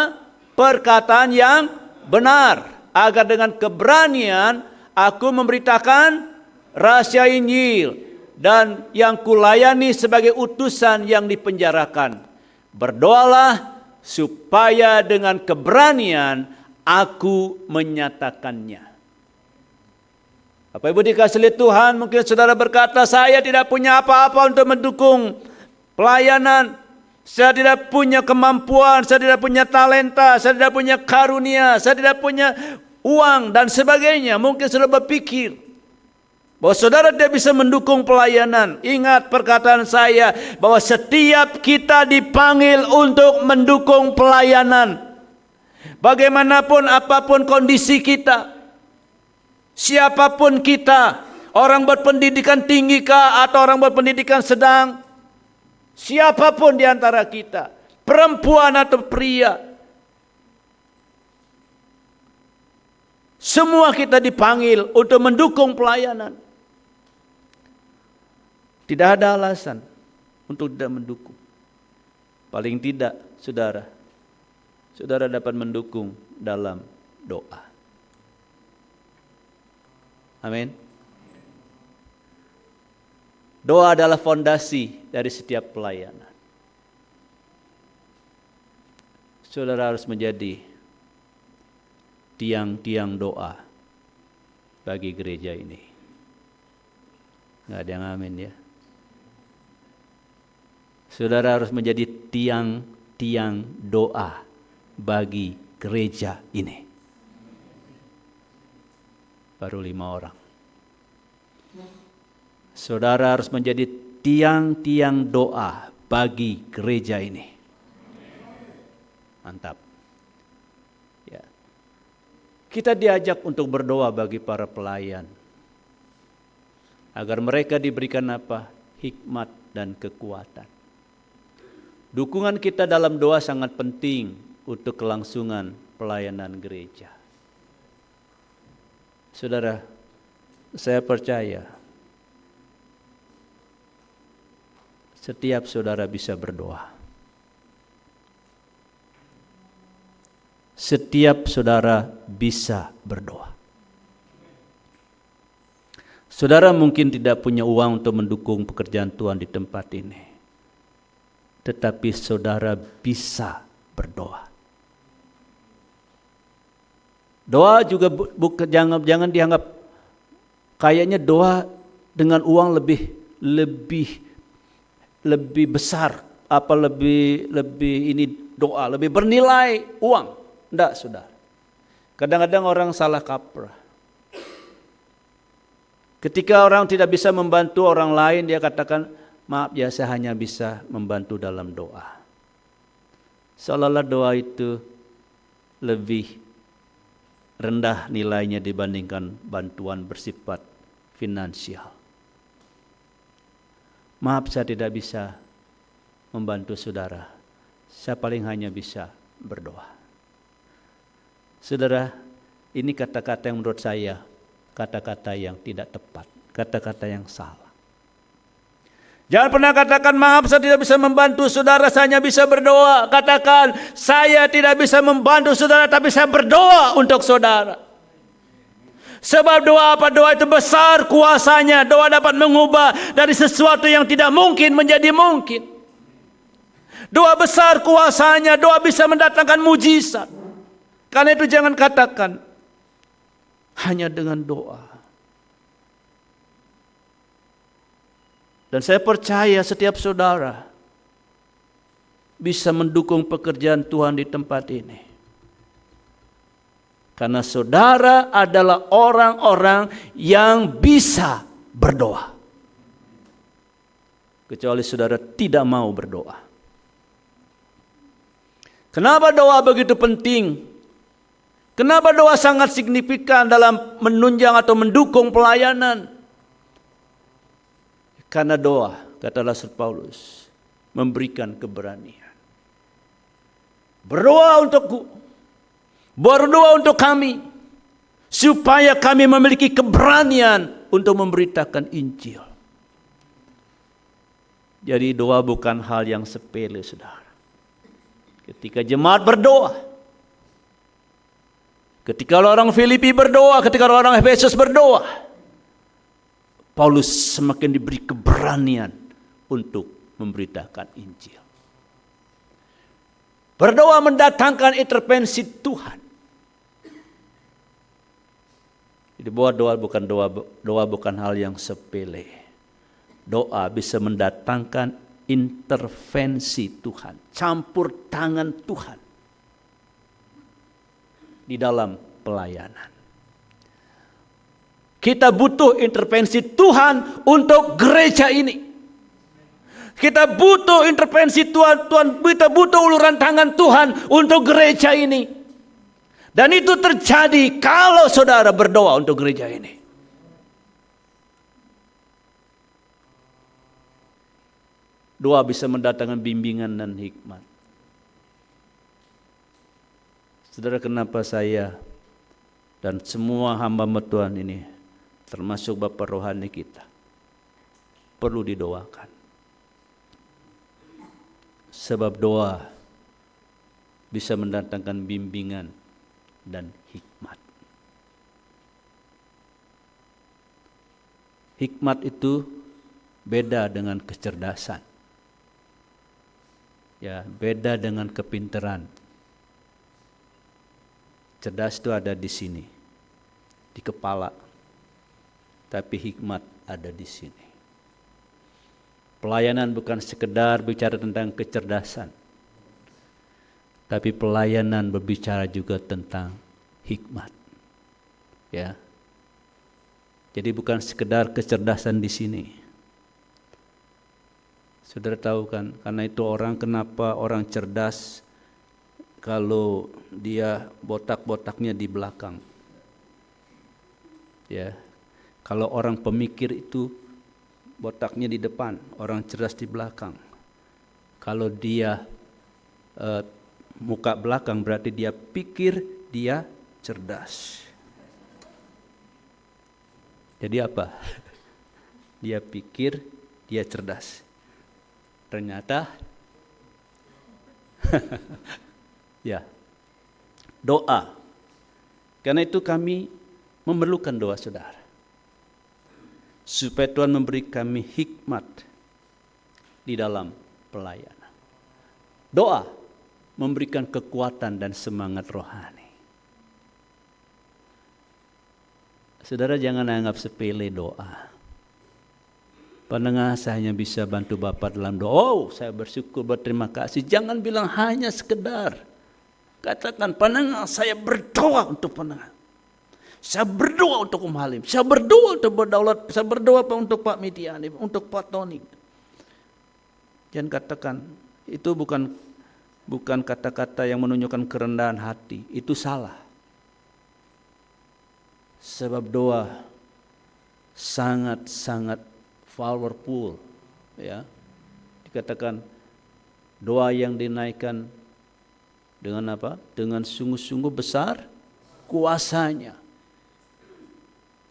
Perkataan yang benar, agar dengan keberanian aku memberitakan rahasia Injil, dan yang kulayani sebagai utusan yang dipenjarakan. Berdoalah supaya dengan keberanian aku menyatakannya. Bapak Ibu dikasihi Tuhan, mungkin saudara berkata, saya tidak punya apa-apa untuk mendukung pelayanan. Saya tidak punya kemampuan, saya tidak punya talenta, saya tidak punya karunia, saya tidak punya uang dan sebagainya. Mungkin saudara berpikir bahwa saudara tidak bisa mendukung pelayanan. Ingat perkataan saya bahwa setiap kita dipanggil untuk mendukung pelayanan. Bagaimanapun apapun kondisi kita, siapapun kita, orang berpendidikan tinggi kah atau orang berpendidikan sedang, siapapun di antara kita, perempuan atau pria, semua kita dipanggil untuk mendukung pelayanan. Tidak ada alasan untuk tidak mendukung. Paling tidak, saudara dapat mendukung dalam doa. Amin. Doa adalah fondasi dari setiap pelayanan. Saudara harus menjadi tiang-tiang doa bagi gereja ini. Nggak ada yang amin ya. Saudara harus menjadi tiang-tiang doa bagi gereja ini. Baru 5 orang. Saudara harus menjadi tiang-tiang doa bagi gereja ini. Mantap. Ya. Kita diajak untuk berdoa bagi para pelayan. Agar mereka diberikan apa? Hikmat dan kekuatan. Dukungan kita dalam doa sangat penting untuk kelangsungan pelayanan gereja. Saudara, saya percaya setiap saudara bisa berdoa. Setiap saudara bisa berdoa. Saudara mungkin tidak punya uang untuk mendukung pekerjaan Tuhan di tempat ini. Tetapi saudara bisa berdoa. Doa juga jangan dianggap kayaknya doa dengan uang lebih besar, apa lebih ini doa lebih bernilai uang. Enggak, saudara. Kadang-kadang orang salah kaprah. Ketika orang tidak bisa membantu orang lain, dia katakan, maaf ya, saya hanya bisa membantu dalam doa. Seolah-olah doa itu lebih rendah nilainya dibandingkan bantuan bersifat finansial. Maaf, saya tidak bisa membantu saudara. Saya paling hanya bisa berdoa. Saudara, ini kata-kata yang menurut saya kata-kata yang tidak tepat, kata-kata yang salah. Jangan pernah katakan, maaf saya tidak bisa membantu saudara, saya hanya bisa berdoa. Katakan, saya tidak bisa membantu saudara, tapi saya berdoa untuk saudara. Sebab doa apa? Doa itu besar kuasanya. Doa dapat mengubah dari sesuatu yang tidak mungkin menjadi mungkin. Doa besar kuasanya, doa bisa mendatangkan mujizat. Karena itu jangan katakan, hanya dengan doa. Dan saya percaya setiap saudara bisa mendukung pekerjaan Tuhan di tempat ini. Karena saudara adalah orang-orang yang bisa berdoa. Kecuali saudara tidak mau berdoa. Kenapa doa begitu penting? Kenapa doa sangat signifikan dalam menunjang atau mendukung pelayanan? Karena doa, kata Rasul Paulus, memberikan keberanian. Berdoa untuk kami, supaya kami memiliki keberanian untuk memberitakan Injil. Jadi doa bukan hal yang sepele, saudara. Ketika jemaat berdoa, ketika orang Filipi berdoa, ketika orang Efesus berdoa, Paulus semakin diberi keberanian untuk memberitakan Injil. Berdoa mendatangkan intervensi Tuhan. Jadi doa bukan hal yang sepele. Doa bisa mendatangkan intervensi Tuhan, campur tangan Tuhan di dalam pelayanan. Kita butuh intervensi Tuhan untuk gereja ini. Kita butuh intervensi Tuhan, kita butuh uluran tangan Tuhan untuk gereja ini. Dan itu terjadi kalau saudara berdoa untuk gereja ini. Doa bisa mendatangkan bimbingan dan hikmat. Saudara, kenapa saya dan semua hamba Tuhan ini, termasuk Bapak rohani kita, perlu didoakan. Sebab doa bisa mendatangkan bimbingan dan hikmat. Hikmat itu beda dengan kecerdasan. Ya, beda dengan kepintaran. Cerdas itu ada di sini, di kepala. Tapi hikmat ada di sini. Pelayanan bukan sekedar bicara tentang kecerdasan, tapi pelayanan berbicara juga tentang hikmat. Ya. Jadi bukan sekedar kecerdasan di sini. Saudara tahu kan, karena itu kenapa orang cerdas kalau dia botak-botaknya di belakang. Ya. Kalau orang pemikir itu botaknya di depan, orang cerdas di belakang. Kalau dia muka belakang berarti dia pikir dia cerdas. Jadi apa? Dia pikir dia cerdas. Ternyata ya. Doa. Karena itu kami memerlukan doa saudara. Supaya Tuhan memberi kami hikmat di dalam pelayanan. Doa memberikan kekuatan dan semangat rohani. Saudara jangan anggap sepele doa. Pendengar saya hanya bisa bantu Bapak dalam doa. Oh, saya bersyukur, berterima kasih. Jangan bilang hanya sekedar. Katakan, pendengar saya berdoa untuk pendengar. Saya berdoa untuk Om Halim, saya berdoa untuk Berdaulat, saya berdoa untuk Pak Midiani, untuk Pak Tony. Jangan katakan, itu bukan kata-kata yang menunjukkan kerendahan hati, itu salah. Sebab doa sangat-sangat powerful, ya. Dikatakan doa yang dinaikkan dengan apa? Dengan sungguh-sungguh besar kuasanya.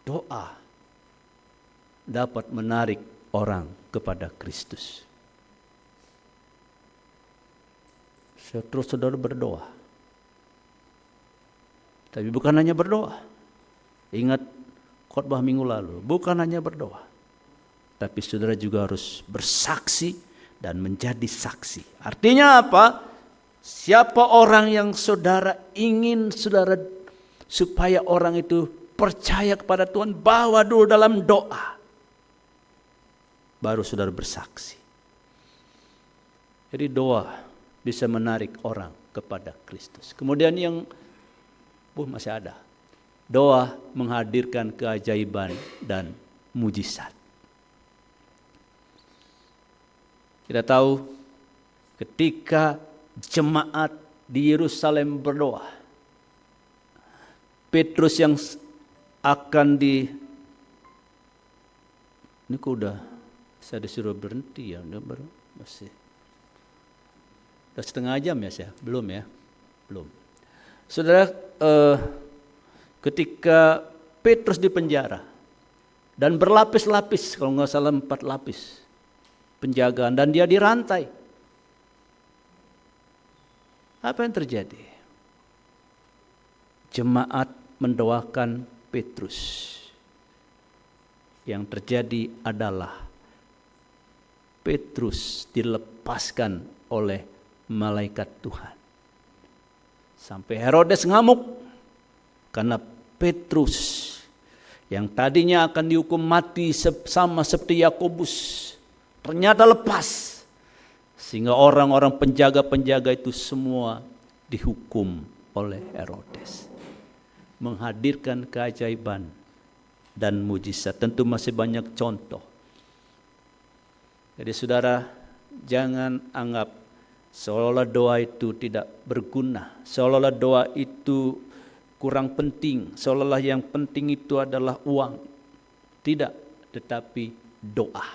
Doa dapat menarik orang kepada Kristus. Terus saudara berdoa. Tapi bukan hanya berdoa. Ingat khotbah minggu lalu, bukan hanya berdoa. Tapi saudara juga harus bersaksi dan menjadi saksi. Artinya apa? Siapa orang yang saudara ingin saudara supaya orang itu percaya kepada Tuhan, bawa dulu dalam doa. Baru saudara bersaksi. Jadi doa bisa menarik orang kepada Kristus. Kemudian yang masih ada. Doa menghadirkan keajaiban dan mujizat. Kita tahu ketika jemaat di Yerusalem berdoa, Petrus yang akan ini kok udah saya disuruh berhenti ya, masih udah setengah jam ya saya, belum ya, belum. Saudara, ketika Petrus di penjara dan berlapis-lapis, kalau nggak salah 4 lapis penjagaan, dan dia dirantai, apa yang terjadi? Jemaat mendoakan Petrus. Yang terjadi adalah Petrus dilepaskan oleh malaikat Tuhan. Sampai Herodes ngamuk karena Petrus yang tadinya akan dihukum mati sama seperti Yakobus ternyata lepas. Sehingga orang-orang penjaga-penjaga itu semua dihukum oleh Herodes. Menghadirkan keajaiban dan mujizat. Tentu masih banyak contoh. Jadi saudara, jangan anggap seolah-olah doa itu tidak berguna, seolah-olah doa itu kurang penting, seolah-olah yang penting itu adalah uang. Tidak, tetapi doa.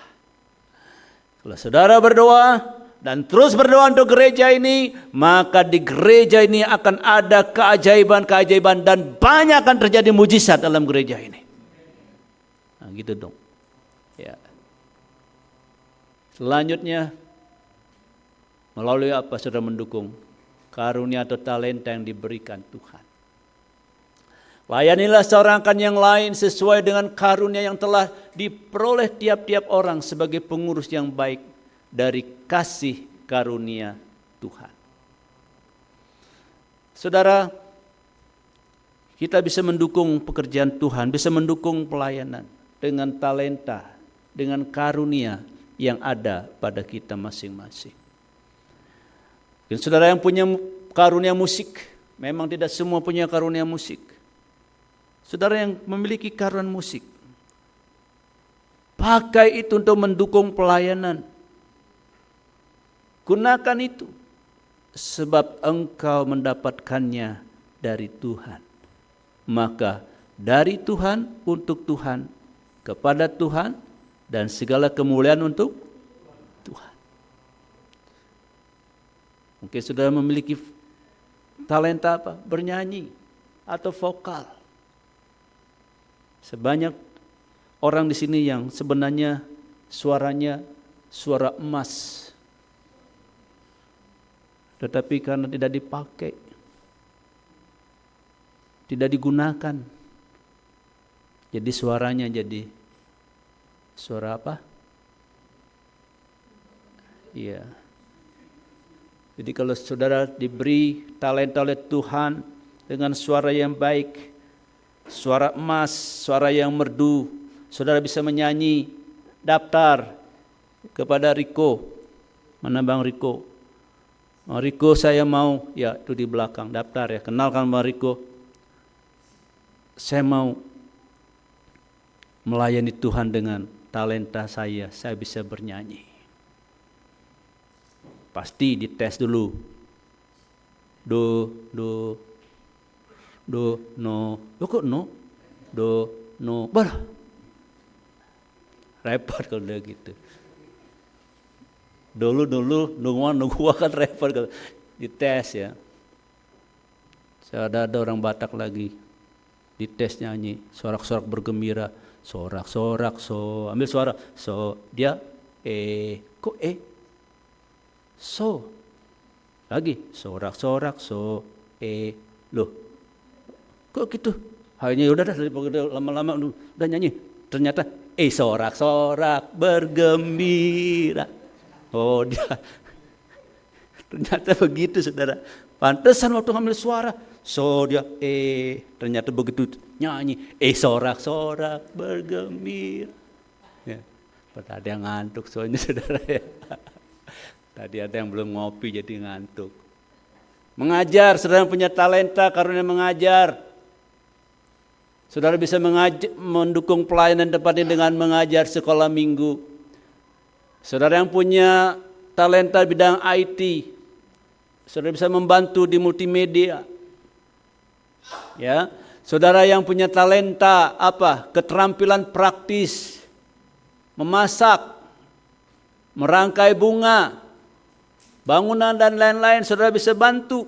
Kalau saudara berdoa dan terus berdoa untuk gereja ini, maka di gereja ini akan ada keajaiban-keajaiban dan banyak akan terjadi mujizat dalam gereja ini. Nah, gitu dong. Ya. Selanjutnya, melalui apa saudara mendukung? Karunia atau talenta yang diberikan Tuhan. Layanilah seorang akan yang lain sesuai dengan karunia yang telah diperoleh tiap-tiap orang sebagai pengurus yang baik dari kasih karunia Tuhan. Saudara, kita bisa mendukung pekerjaan Tuhan, bisa mendukung pelayanan dengan talenta, dengan karunia yang ada pada kita masing-masing. Dan saudara yang punya karunia musik, memang tidak semua punya karunia musik. Saudara yang memiliki karunia musik, pakai itu untuk mendukung pelayanan. Gunakan itu, sebab engkau mendapatkannya dari Tuhan. Maka dari Tuhan, untuk Tuhan, kepada Tuhan, dan segala kemuliaan untuk Tuhan. Mungkin saudara memiliki talenta apa? Bernyanyi atau vokal. Sebanyak orang di sini yang sebenarnya suaranya suara emas, tetapi karena tidak dipakai, tidak digunakan, jadi suaranya jadi suara apa? Iya. Jadi kalau saudara diberi talenta oleh Tuhan dengan suara yang baik, suara emas, suara yang merdu, saudara bisa menyanyi. Daftar kepada Riko. Mana Bang Riko? Bang Riko, saya mau, ya itu di belakang, daftar ya. Kenalkan Bang Riko. Saya mau melayani Tuhan dengan talenta saya bisa bernyanyi. Pasti dites dulu. Do, no. Loh kok no? Do, no. Bah. Repot kalau udah gitu. Dulu, nunggu kan repot kalau dites ya. Saya ada orang Batak lagi. Dites nyanyi, sorak-sorak bergembira. Sorak-sorak, so. Ambil suara. So, dia, kok so, lagi sorak-sorak, so, loh, kok gitu? Hanya udah lama-lama udah nyanyi, ternyata sorak-sorak bergembira. Oh dia, ternyata begitu saudara. Pantesan waktu ngambil suara, so dia ternyata begitu nyanyi, sorak-sorak bergembira. Ya, pada ada yang ngantuk soalnya saudara ya. Tadi ada yang belum ngopi jadi ngantuk. Mengajar, saudara punya talenta karunia mengajar. Saudara bisa mendukung pelayanan tempat ini dengan mengajar sekolah minggu. Saudara yang punya talenta bidang IT, saudara bisa membantu di multimedia. Ya, saudara yang punya talenta apa? Keterampilan praktis, memasak, merangkai bunga, bangunan dan lain-lain, saudara bisa bantu,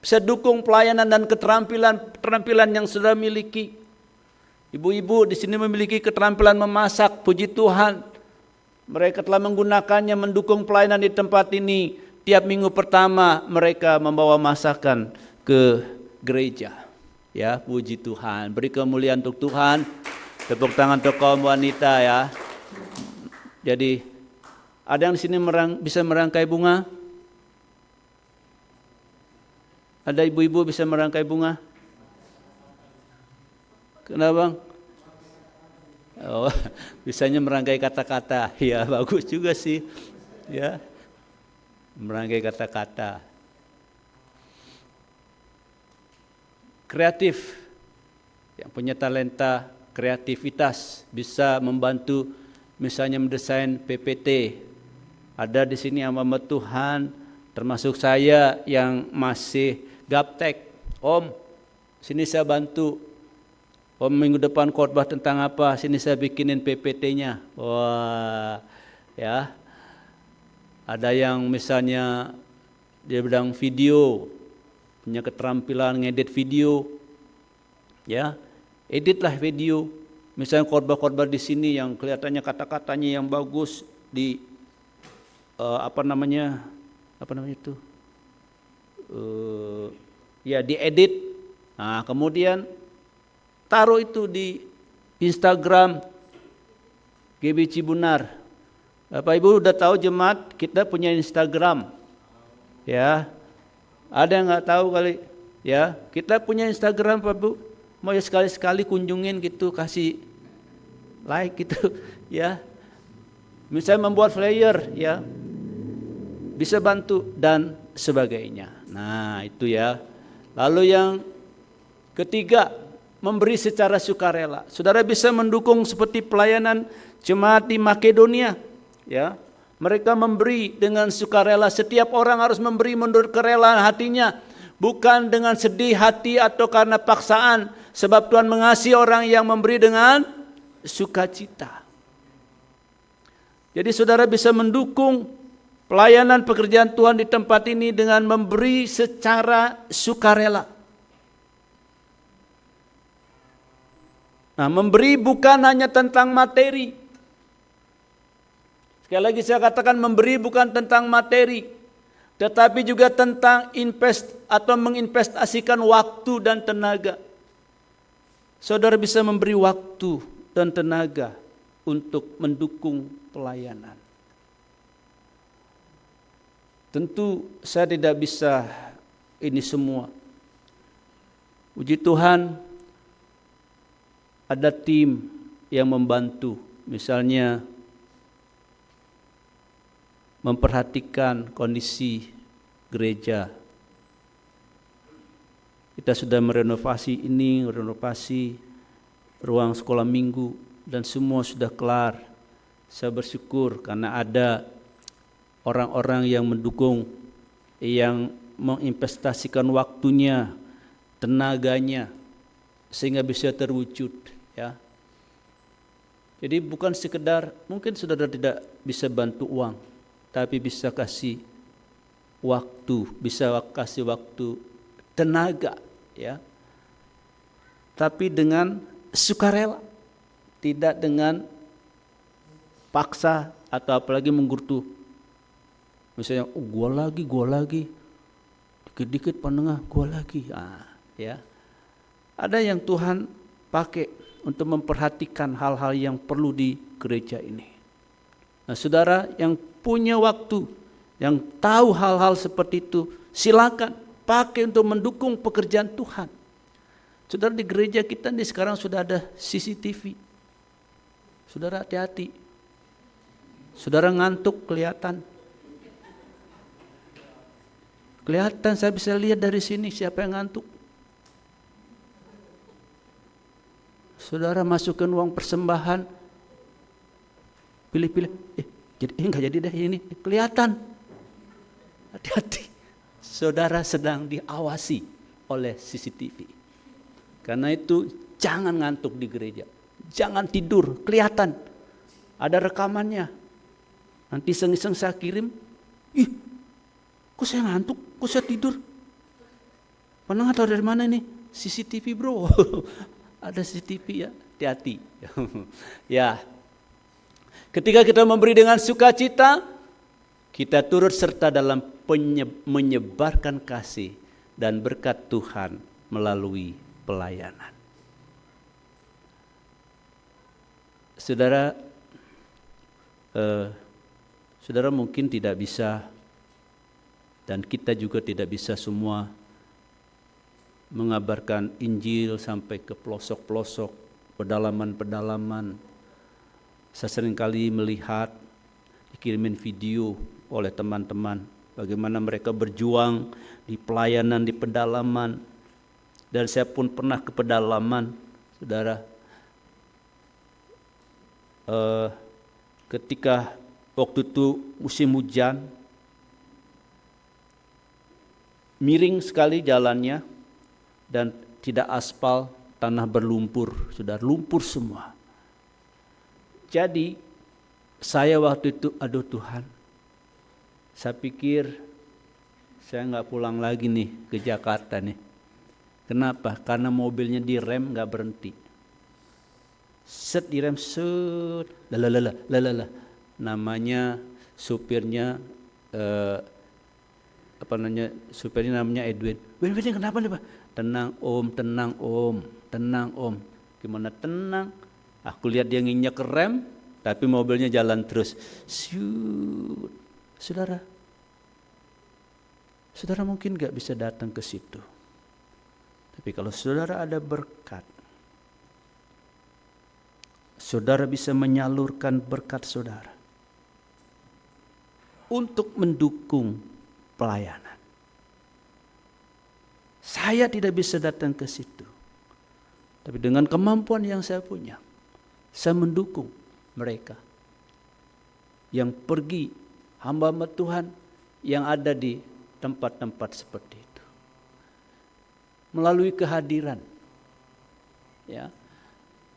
bisa dukung pelayanan dan keterampilan yang saudara miliki. Ibu-ibu di sini memiliki keterampilan memasak, puji Tuhan. Mereka telah menggunakannya mendukung pelayanan di tempat ini. Tiap minggu pertama mereka membawa masakan ke gereja. Ya, puji Tuhan. Beri kemuliaan untuk Tuhan. Tepuk tangan untuk kaum wanita ya. Jadi ada yang di sini bisa merangkai bunga? Ada ibu-ibu bisa merangkai bunga? Kenapa Bang? Oh, bisanya merangkai kata-kata. Ya, bagus juga sih. Ya. Merangkai kata-kata. Kreatif. Yang punya talenta kreativitas bisa membantu misalnya mendesain PPT. Ada di sini hamba Tuhan, termasuk saya yang masih gaptek. Om, sini saya bantu. Om minggu depan khotbah tentang apa? Sini saya bikinin PPT-nya. Wah, ya. Ada yang misalnya di bidang video, punya keterampilan ngedit video. Ya, editlah video. Misalnya khotbah-khotbah di sini yang kelihatannya kata-katanya yang bagus di apa namanya itu? Ya diedit. Nah, kemudian taruh itu di Instagram GB Cibunar. Bapak Ibu udah tahu jemaat kita punya Instagram. Ya. Ada yang enggak tahu kali? Ya, kita punya Instagram Bapak Ibu. Mau ya sekali-sekali kunjungin gitu, kasih like gitu ya. misalnya membuat flyer, ya, bisa bantu dan sebagainya. Nah, itu ya. Lalu yang ketiga, memberi secara sukarela. Saudara bisa mendukung seperti pelayanan jemaat di Makedonia, ya. Mereka memberi dengan sukarela. Setiap orang harus memberi menurut kerelaan hatinya, bukan dengan sedih hati atau karena paksaan, sebab Tuhan mengasihi orang yang memberi dengan sukacita. Jadi saudara bisa mendukung pelayanan pekerjaan Tuhan di tempat ini dengan memberi secara sukarela. Nah, memberi bukan hanya tentang materi. Sekali lagi saya katakan, memberi bukan tentang materi, tetapi juga tentang menginvestasikan waktu dan tenaga. Saudara bisa memberi waktu dan tenaga untuk mendukung pelayanan. Tentu saya tidak bisa ini semua. Puji Tuhan, ada tim yang membantu, misalnya memperhatikan kondisi gereja. Kita sudah merenovasi ini, renovasi ruang sekolah minggu, dan semua sudah kelar. Saya bersyukur karena ada orang-orang yang mendukung, yang menginvestasikan waktunya, tenaganya, sehingga bisa terwujud, ya. Jadi bukan sekedar, mungkin saudara tidak bisa bantu uang, tapi bisa kasih waktu, tenaga, ya. Tapi dengan sukarela, tidak dengan paksa atau apalagi menggerutu. Misalnya, gua lagi, dikit-dikit penengah, gua lagi, ya. Ada yang Tuhan pakai untuk memperhatikan hal-hal yang perlu di gereja ini. Nah, saudara yang punya waktu, yang tahu hal-hal seperti itu, silakan pakai untuk mendukung pekerjaan Tuhan. Saudara, di gereja kita ini sekarang sudah ada CCTV. Saudara hati-hati. Saudara ngantuk kelihatan. Kelihatan, saya bisa lihat dari sini siapa yang ngantuk. Saudara masukkan uang persembahan, pilih-pilih, enggak jadi deh ini, kelihatan. Hati-hati, saudara sedang diawasi oleh CCTV. Karena itu jangan ngantuk di gereja, jangan tidur, kelihatan. Ada rekamannya. Nanti iseng-iseng saya kirim, kok saya ngantuk, kok saya tidur? Penengah tahu dari mana ini? CCTV bro. Ada CCTV ya, hati-hati. Ya, ketika kita memberi dengan sukacita, kita turut serta dalam menyebarkan kasih dan berkat Tuhan melalui pelayanan. Saudara, saudara mungkin tidak bisa, dan kita juga tidak bisa semua mengabarkan Injil sampai ke pelosok-pelosok, pedalaman-pedalaman. Saya seringkali melihat dikirimin video oleh teman-teman bagaimana mereka berjuang di pelayanan di pedalaman. Dan saya pun pernah ke pedalaman, saudara. Ketika waktu itu musim hujan, miring sekali jalannya, dan tidak aspal, tanah berlumpur, sudah lumpur semua. Jadi saya waktu itu, aduh Tuhan, saya pikir saya nggak pulang lagi nih ke Jakarta nih. Kenapa? Karena mobilnya direm nggak berhenti. Set direm, set, lalala. Namanya supirnya supirnya namanya Edwin. Edwin kenapa nih Pak? Tenang om. Gimana tenang? Aku lihat dia nginjek rem, tapi mobilnya jalan terus. Syut. Saudara mungkin gak bisa datang ke situ. Tapi kalau saudara ada berkat, saudara bisa menyalurkan berkat saudara. untuk mendukung pelayanan. Saya tidak bisa datang ke situ. Tapi dengan kemampuan yang saya punya, saya mendukung mereka yang pergi, hamba-hamba Tuhan yang ada di tempat-tempat seperti itu. Melalui kehadiran. Ya.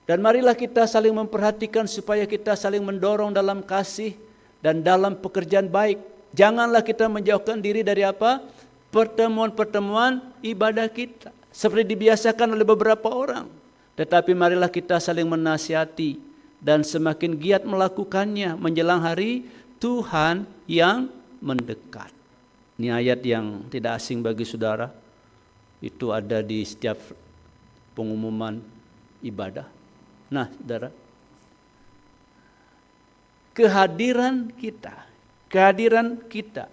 Dan marilah kita saling memperhatikan supaya kita saling mendorong dalam kasih dan dalam pekerjaan baik. Janganlah kita menjauhkan diri dari apa? Pertemuan-pertemuan ibadah kita. Seperti dibiasakan oleh beberapa orang. Tetapi marilah kita saling menasihati dan semakin giat melakukannya menjelang hari Tuhan yang mendekat. Ini ayat yang tidak asing bagi saudara. Itu ada di setiap pengumuman ibadah. Nah, saudara, kehadiran kita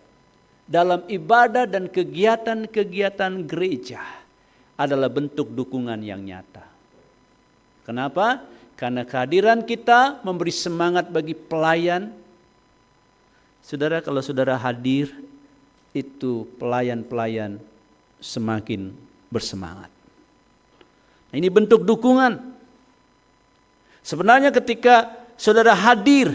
dalam ibadah dan kegiatan-kegiatan gereja adalah bentuk dukungan yang nyata. Kenapa? Karena kehadiran kita memberi semangat bagi pelayan. Saudara, kalau saudara hadir, itu pelayan-pelayan semakin bersemangat. Nah, ini bentuk dukungan. Sebenarnya ketika saudara hadir,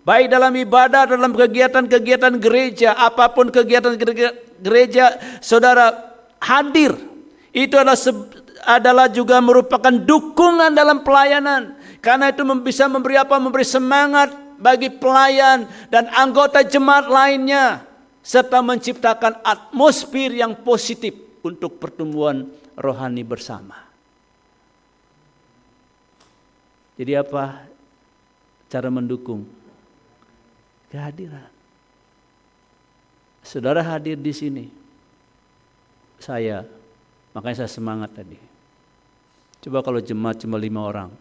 baik dalam ibadah, dalam kegiatan-kegiatan gereja, apapun kegiatan gereja, saudara hadir, itu adalah juga merupakan dukungan dalam pelayanan. Karena itu bisa memberi apa? Memberi semangat bagi pelayan dan anggota jemaat lainnya, serta menciptakan atmosfer yang positif untuk pertumbuhan rohani bersama. Jadi apa cara mendukung? Kehadiran. Saudara hadir di sini. Makanya saya semangat tadi. Coba kalau jemaat cuma 5 orang.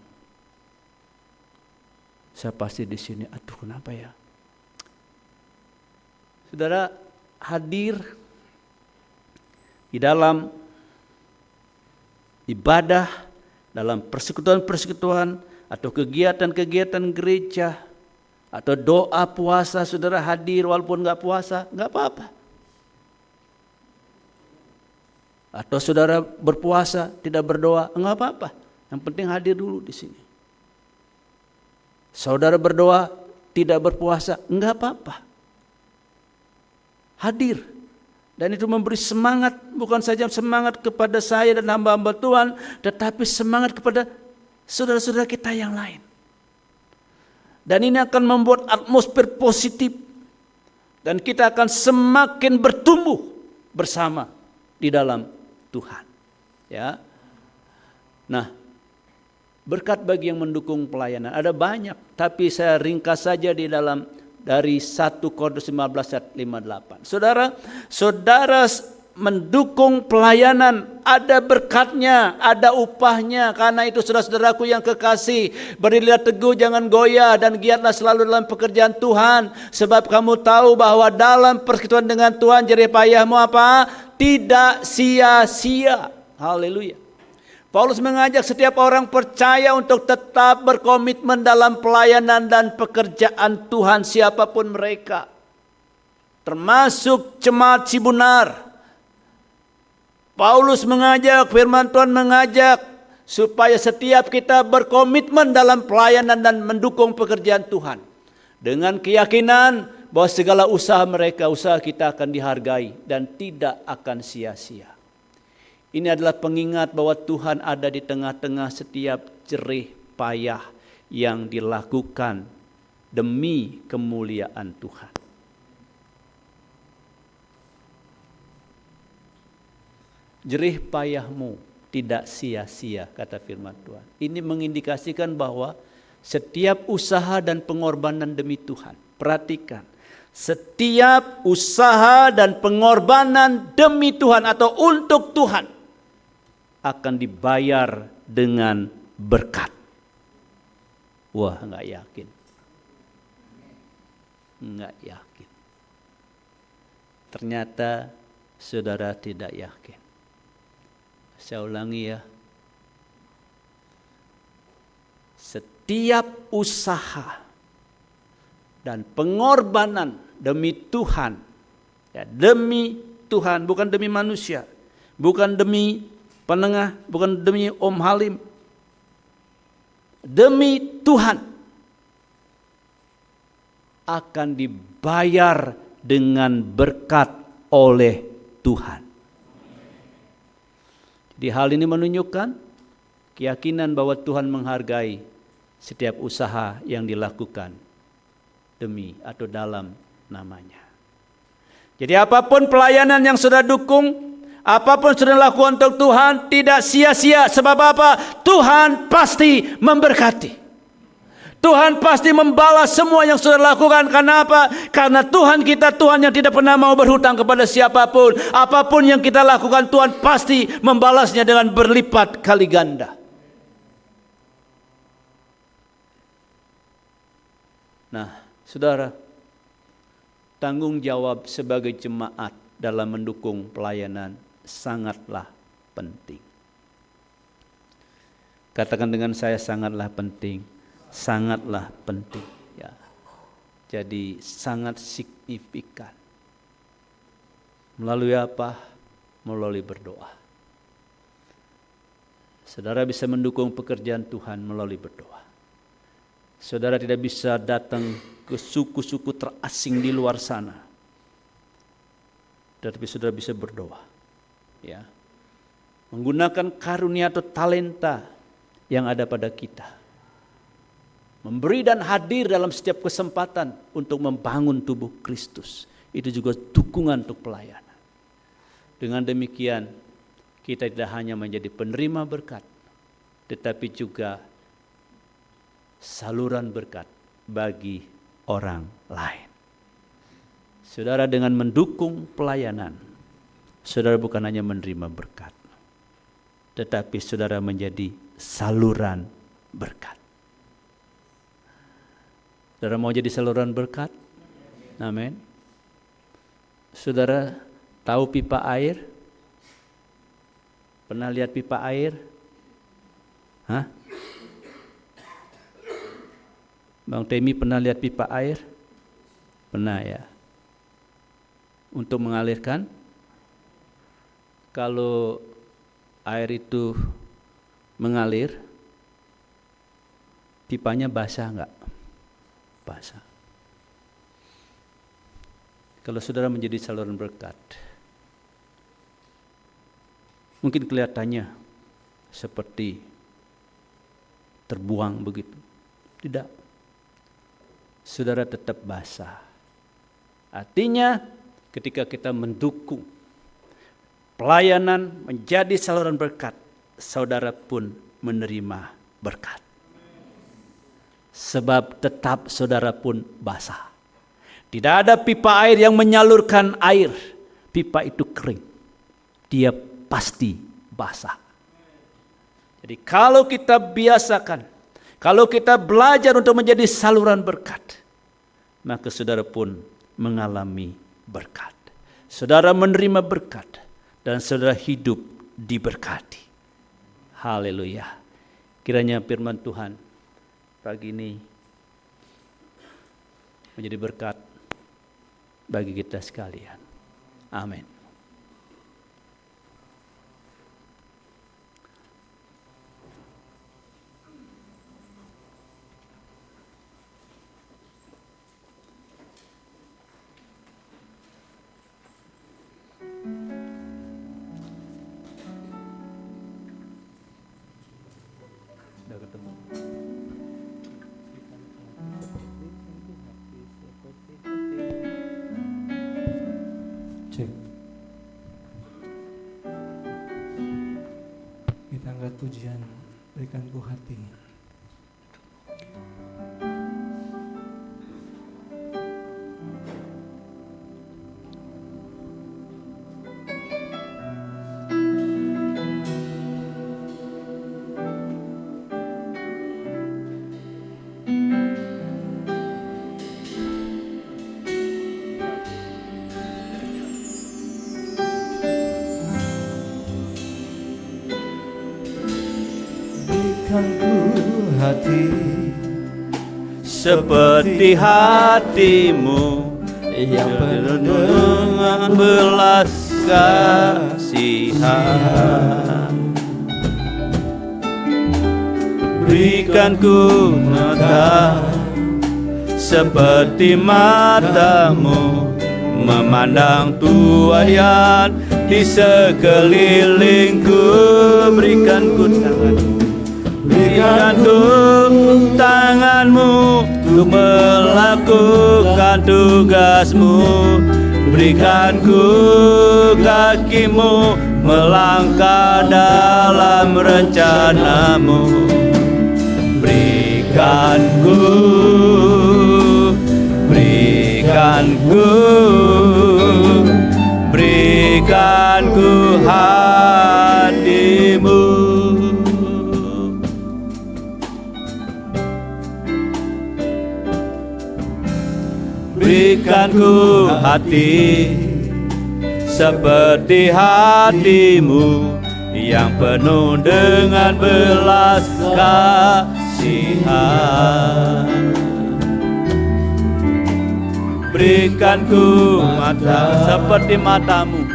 Saya pasti di sini, aduh kenapa ya? Saudara hadir di dalam ibadah, dalam persekutuan-persekutuan, atau kegiatan-kegiatan gereja, atau doa puasa, saudara hadir walaupun nggak puasa, nggak apa-apa. Atau saudara berpuasa tidak berdoa, nggak apa-apa. Yang penting hadir dulu di sini. Saudara berdoa tidak berpuasa, nggak apa-apa. Hadir. Dan itu memberi semangat, bukan saja semangat kepada saya dan hamba-hamba Tuhan, tetapi semangat kepada saudara-saudara kita yang lain. Dan ini akan membuat atmosfer positif. Dan kita akan semakin bertumbuh bersama di dalam Tuhan. Ya. Nah, berkat bagi yang mendukung pelayanan ada banyak, tapi saya ringkas saja di dalam dari 1 Korintus 15 ayat 58. Saudara mendukung pelayanan, ada berkatnya, ada upahnya. Karena itu saudara-saudaraku yang kekasih, berdirilah teguh, jangan goyah, dan giatlah selalu dalam pekerjaan Tuhan. Sebab kamu tahu bahwa dalam persekutuan dengan Tuhan jerih payahmu apa? Tidak sia-sia. Haleluya. Paulus mengajak setiap orang percaya untuk tetap berkomitmen dalam pelayanan dan pekerjaan Tuhan siapapun mereka. Termasuk jemaat Cibunar. Paulus mengajak, firman Tuhan mengajak supaya setiap kita berkomitmen dalam pelayanan dan mendukung pekerjaan Tuhan. Dengan keyakinan bahwa segala usaha kita akan dihargai dan tidak akan sia-sia. Ini adalah pengingat bahwa Tuhan ada di tengah-tengah setiap jerih payah yang dilakukan demi kemuliaan Tuhan. Jerih payahmu tidak sia-sia, kata firman Tuhan. Ini mengindikasikan bahwa setiap usaha dan pengorbanan demi Tuhan. Perhatikan, setiap usaha dan pengorbanan demi Tuhan atau untuk Tuhan akan dibayar dengan berkat. Wah, enggak yakin. Enggak yakin. Ternyata saudara tidak yakin. Saya ulangi ya. Setiap usaha dan pengorbanan demi Tuhan. Ya, demi Tuhan, bukan demi manusia, bukan demi penengah, bukan demi Om Halim. Demi Tuhan akan dibayar dengan berkat oleh Tuhan. Jadi hal ini menunjukkan keyakinan bahwa Tuhan menghargai setiap usaha yang dilakukan demi atau dalam namanya. Jadi apapun pelayanan yang sudah dukung, apapun sudah lakukan untuk Tuhan, tidak sia-sia. Sebab apa? Tuhan pasti memberkati. Tuhan pasti membalas semua yang sudah lakukan. Karena apa? Karena Tuhan kita, Tuhan yang tidak pernah mau berhutang kepada siapapun. Apapun yang kita lakukan, Tuhan pasti membalasnya dengan berlipat kali ganda. Nah, saudara, tanggung jawab sebagai jemaat dalam mendukung pelayanan sangatlah penting. Katakan dengan saya, sangatlah penting. Sangatlah penting, ya. Jadi sangat signifikan. Melalui apa? Melalui berdoa. Saudara bisa mendukung pekerjaan Tuhan melalui berdoa. Saudara tidak bisa datang ke suku-suku terasing di luar sana, tetapi saudara bisa berdoa, ya. Menggunakan karunia atau talenta yang ada pada kita. Memberi dan hadir dalam setiap kesempatan untuk membangun tubuh Kristus. Itu juga dukungan untuk pelayanan. Dengan demikian, kita tidak hanya menjadi penerima berkat, tetapi juga saluran berkat bagi orang lain. Saudara, dengan mendukung pelayanan, saudara bukan hanya menerima berkat, tetapi saudara menjadi saluran berkat. Saudara mau jadi saluran berkat? Amin. Saudara tahu pipa air? Pernah lihat pipa air? Hah? Bang Temi pernah lihat pipa air? Pernah, ya. Untuk mengalirkan, kalau air itu mengalir, pipanya basah enggak? Basah. Kalau saudara menjadi saluran berkat, mungkin kelihatannya seperti terbuang begitu. Tidak. Saudara tetap basah. Artinya ketika kita mendukung pelayanan menjadi saluran berkat, saudara pun menerima berkat. Sebab tetap saudara pun basah. Tidak ada pipa air yang menyalurkan air. Pipa itu kering. Dia pasti basah. Jadi kalau kita biasakan, kalau kita belajar untuk menjadi saluran berkat, maka saudara pun mengalami berkat. Saudara menerima berkat dan saudara hidup diberkati. Haleluya. Kiranya firman Tuhan pagi ini menjadi berkat bagi kita sekalian. Amin. Sudah ketemu. Cek. Kita angkat pujian, berikan ku hati. Berikan ku hati seperti hatimu yang penuh dengan belas kasihan. Berikan ku mata seperti matamu, memandang tuayan di sekelilingku. Berikan ku tanganmu, berikan ku tanganmu untuk melakukan tugasmu. Berikan ku kakimu melangkah dalam rencanamu. Berikan ku hatimu. Berikan ku hati seperti hatimu yang penuh dengan belas kasihan. Berikan ku mata seperti matamu,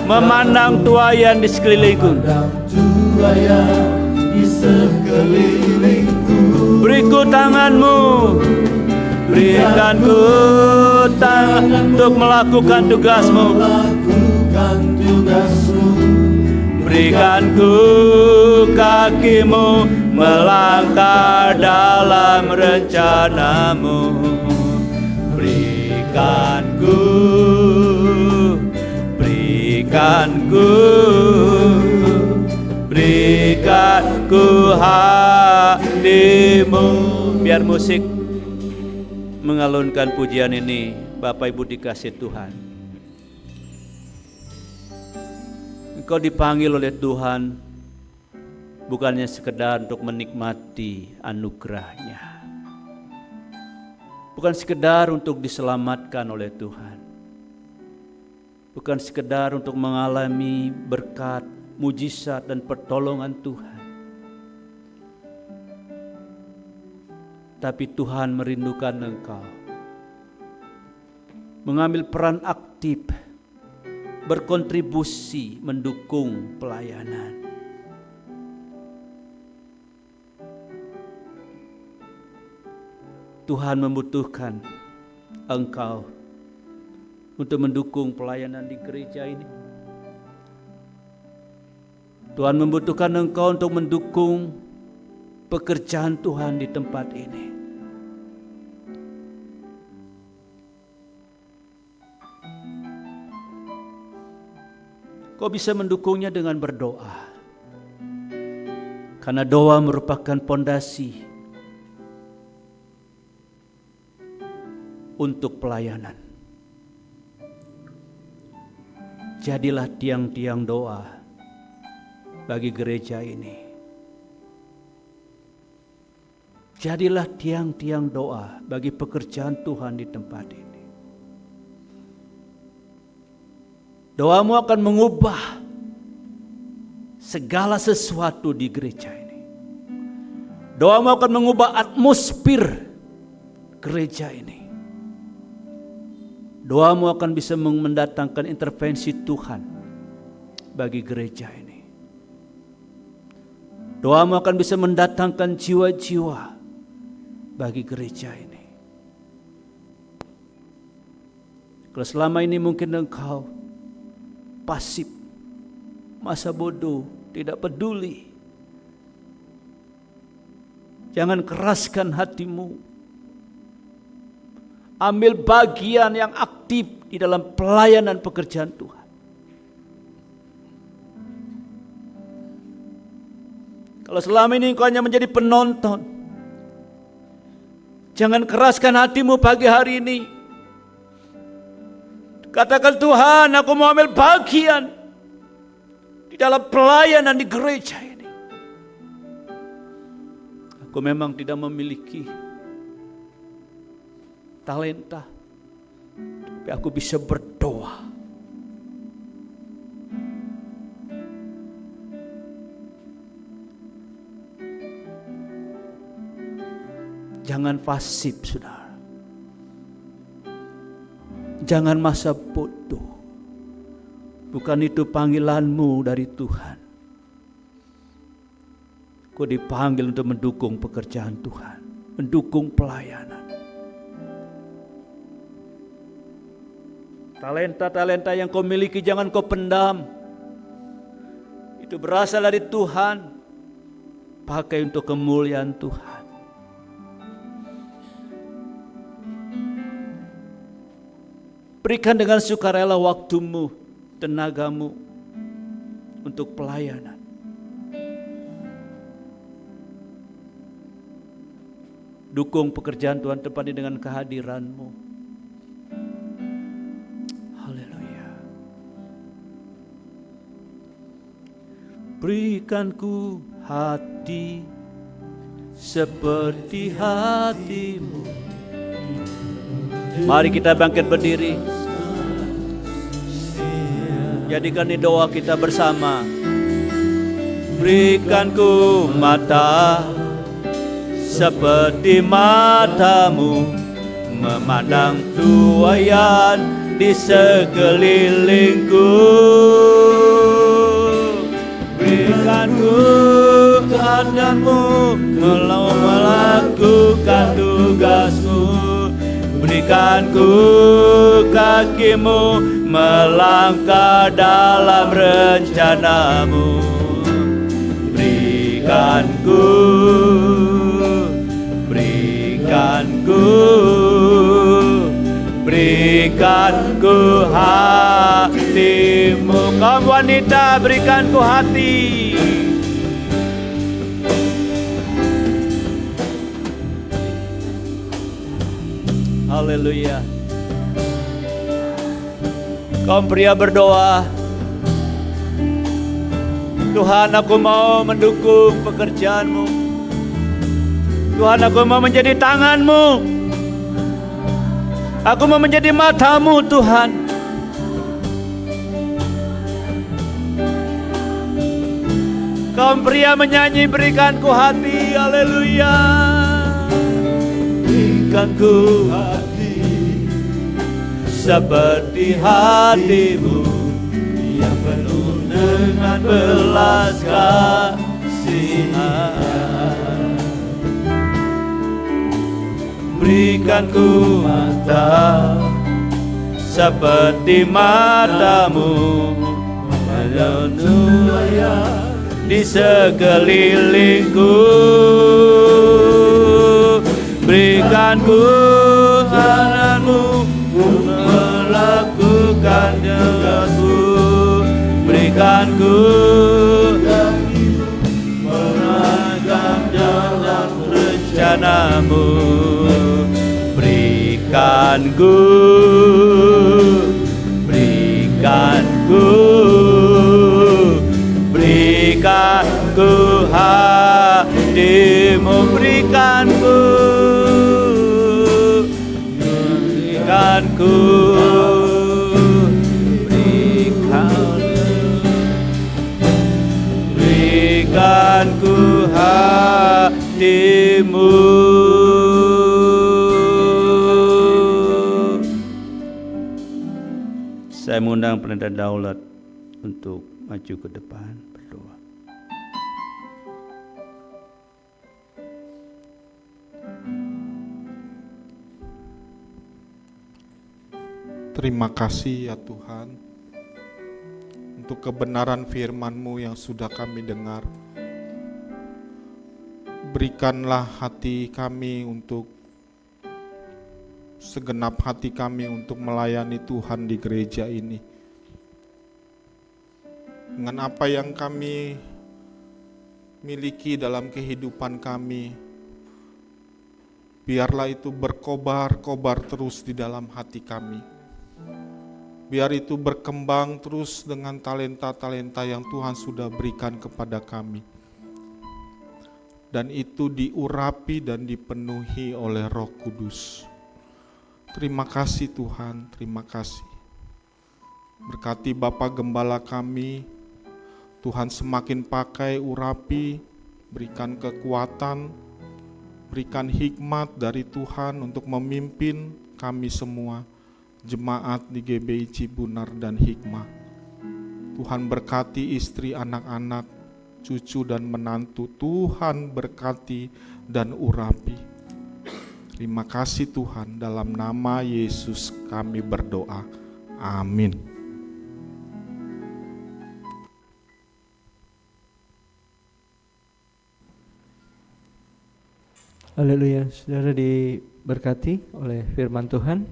memandang tuayan di sekelilingku. Beriku tanganmu, berikan ku tangan untuk melakukan tugasmu. Berikan ku kakimu melangkah dalam rencanamu. Berikan ku hatimu. Biar musik mengalunkan pujian ini, Bapak Ibu dikasih Tuhan. Engkau dipanggil oleh Tuhan bukannya sekedar untuk menikmati anugerah-Nya, bukan sekedar untuk diselamatkan oleh Tuhan, bukan sekedar untuk mengalami berkat, mujizat dan pertolongan Tuhan, tapi Tuhan merindukan engkau mengambil peran aktif, berkontribusi mendukung pelayanan. Tuhan membutuhkan engkau untuk mendukung pelayanan di gereja ini. Tuhan membutuhkan engkau untuk mendukung pekerjaan Tuhan di tempat ini. Kau bisa mendukungnya dengan berdoa, karena doa merupakan pondasi untuk pelayanan. Jadilah tiang-tiang doa bagi gereja ini. Jadilah tiang-tiang doa bagi pekerjaan Tuhan di tempat ini. Doamu akan mengubah segala sesuatu di gereja ini. Doamu akan mengubah atmosfer gereja ini. Doamu akan bisa mendatangkan intervensi Tuhan bagi gereja ini. Doamu akan bisa mendatangkan jiwa-jiwa bagi gereja ini. Kalau selama ini mungkin engkau pasif, masa bodoh, tidak peduli, jangan keraskan hatimu. Ambil bagian yang aktif di dalam pelayanan pekerjaan Tuhan. Kalau selama ini engkau hanya menjadi penonton, jangan keraskan hatimu pagi hari ini. Katakan, Tuhan, aku mau ambil bagian di dalam pelayanan di gereja ini. Aku memang tidak memiliki talenta, tapi aku bisa berdoa. Jangan fasib, saudara. Jangan masa bodoh. Bukan itu panggilanmu dari Tuhan. Kau dipanggil untuk mendukung pekerjaan Tuhan, mendukung pelayanan. Talenta-talenta yang kau miliki jangan kau pendam. Itu berasal dari Tuhan. Pakai untuk kemuliaan Tuhan. Berikan dengan sukarela waktumu, tenagamu untuk pelayanan. Dukung pekerjaan Tuhan tepatnya dengan kehadiranmu. Haleluya. Berikanku hati seperti hatimu. Mari kita bangkit berdiri. Jadikan ini doa kita bersama. Berikanku mata seperti matamu, memandang tuaian di sekelilingku. Berikanku keadaanmu melakukan tugasmu. Berikanku kakimu melangkah dalam rencanamu. Berikanku hatimu. Kaum wanita, berikanku hati. Haleluya. Kaum pria berdoa, Tuhan, aku mau mendukung pekerjaan-Mu. Tuhan, aku mau menjadi tangan-Mu. Aku mau menjadi mata-Mu, Tuhan. Kaum pria menyanyi, berikanku hati. Haleluya. Berikanku hati seperti hatimu yang penuh dengan belas kasihan. Berikanku mata seperti matamu, di sekelilingku. Berikanku tanganmu melakukan tugasmu. Berikanku kakimu menegak jalan rencanamu. Berikanku hatimu. Berikanku hatimu. Saya mengundang Pendeta Daulat untuk maju ke depan berdoa. Terima kasih ya Tuhan untuk kebenaran firman-Mu yang sudah kami dengar. Berikanlah hati kami untuk segenap hati kami untuk melayani Tuhan di gereja ini. Dengan apa yang kami miliki dalam kehidupan kami, biarlah itu berkobar-kobar terus di dalam hati kami. Biar itu berkembang terus dengan talenta-talenta yang Tuhan sudah berikan kepada kami. Dan itu diurapi dan dipenuhi oleh Roh Kudus. Terima kasih Tuhan, terima kasih. Berkati Bapak Gembala kami, Tuhan semakin pakai urapi, berikan kekuatan, berikan hikmat dari Tuhan untuk memimpin kami semua, jemaat di GBI Cibunar dan Hikmah. Tuhan berkati istri, anak-anak, cucu dan menantu. Tuhan berkati dan urapi. Terima kasih Tuhan, dalam nama Yesus kami berdoa. Amin. Haleluya, saudara diberkati oleh firman Tuhan.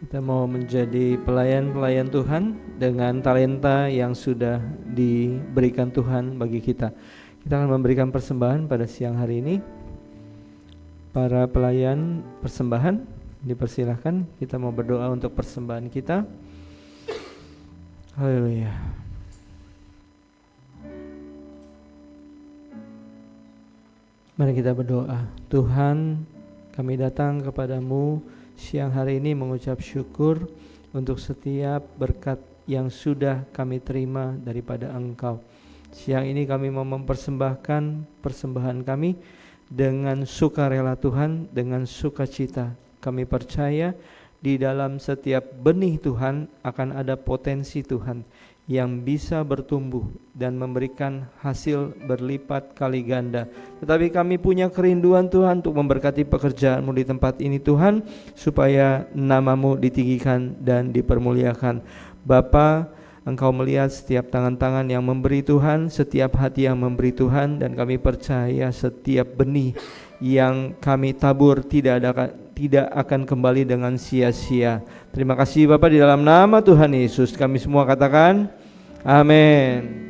Kita mau menjadi pelayan-pelayan Tuhan dengan talenta yang sudah diberikan Tuhan bagi kita. Kita akan memberikan persembahan pada siang hari ini. Para pelayan persembahan dipersilahkan, kita mau berdoa untuk persembahan kita. Haleluya. Mari kita berdoa. Tuhan, kami datang kepadamu siang hari ini mengucap syukur untuk setiap berkat yang sudah kami terima daripada Engkau. Siang ini kami mau mempersembahkan persembahan kami dengan sukarela Tuhan, dengan sukacita. Kami percaya di dalam setiap benih Tuhan akan ada potensi Tuhan yang bisa bertumbuh dan memberikan hasil berlipat kali ganda. Tetapi kami punya kerinduan Tuhan untuk memberkati pekerjaan-Mu di tempat ini Tuhan, supaya nama-Mu ditinggikan dan dipermuliakan. Bapa, Engkau melihat setiap tangan-tangan yang memberi Tuhan, setiap hati yang memberi Tuhan, dan kami percaya setiap benih yang kami tabur tidak akan kembali dengan sia-sia. Terima kasih Bapa, di dalam nama Tuhan Yesus kami semua katakan amin.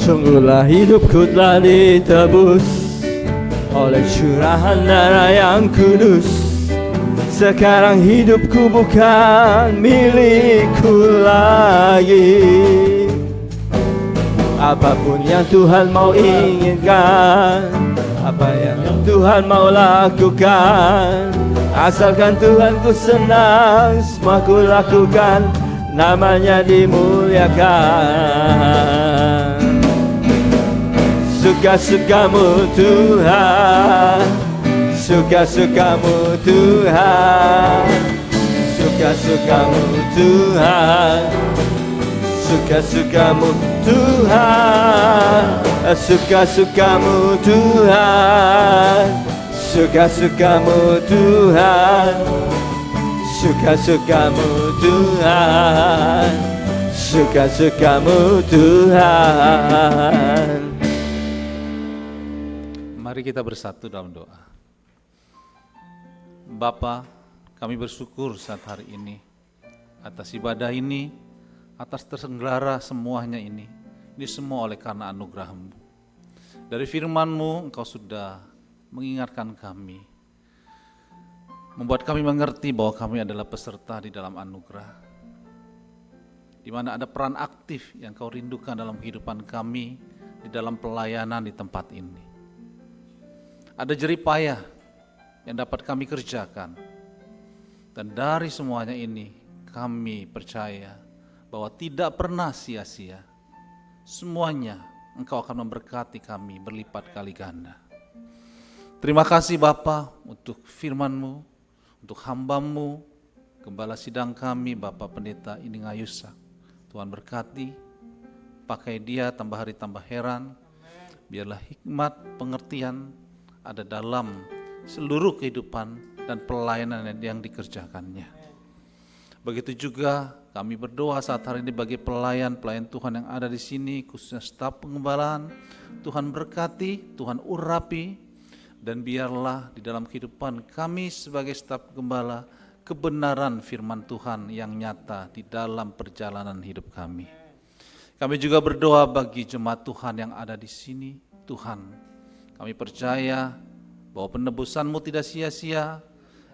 Sungguhlah hidupku telah ditebus oleh curahan darah yang kudus. Sekarang hidupku bukan milikku lagi. Apapun yang Tuhan mau inginkan, apa yang Tuhan mau lakukan, asalkan Tuhan ku senang, semua ku lakukan, namanya dimuliakan. Suka-sukamu Tuhan, suka-sukamu Tuhan, suka-sukamu Tuhan, suka-sukamu Tuhan, suka-sukamu Tuhan, suka-sukamu Tuhan, suka-sukamu Tuhan, suka-sukamu Tuhan. Mari kita bersatu dalam doa. Bapa, kami bersyukur saat hari ini atas ibadah ini, atas terselenggara semuanya ini. Ini semua oleh karena anugerah-Mu. Dari firman-Mu Engkau sudah mengingatkan kami, membuat kami mengerti bahwa kami adalah peserta di dalam anugerah, di mana ada peran aktif yang Kau rindukan dalam kehidupan kami, di dalam pelayanan di tempat ini. Ada jeripayah yang dapat kami kerjakan. Dan dari semuanya ini kami percaya bahwa tidak pernah sia-sia. Semuanya Engkau akan memberkati kami berlipat kali ganda. Terima kasih Bapa untuk firman-Mu, untuk hamba-Mu, Gembala sidang kami Bapak Pendeta Ining Ayusak. Tuhan berkati, pakai dia tambah hari tambah heran. Biarlah hikmat, pengertian ada dalam seluruh kehidupan dan pelayanan yang dikerjakannya. Begitu juga kami berdoa saat hari ini bagi pelayan-pelayan Tuhan yang ada di sini, khususnya staf pengembalaan. Tuhan berkati, Tuhan urapi, dan biarlah di dalam kehidupan kami sebagai staf gembala, kebenaran firman Tuhan yang nyata di dalam perjalanan hidup kami. Kami juga berdoa bagi jemaat Tuhan yang ada di sini. Tuhan, kami percaya bahwa penebusan-Mu tidak sia-sia,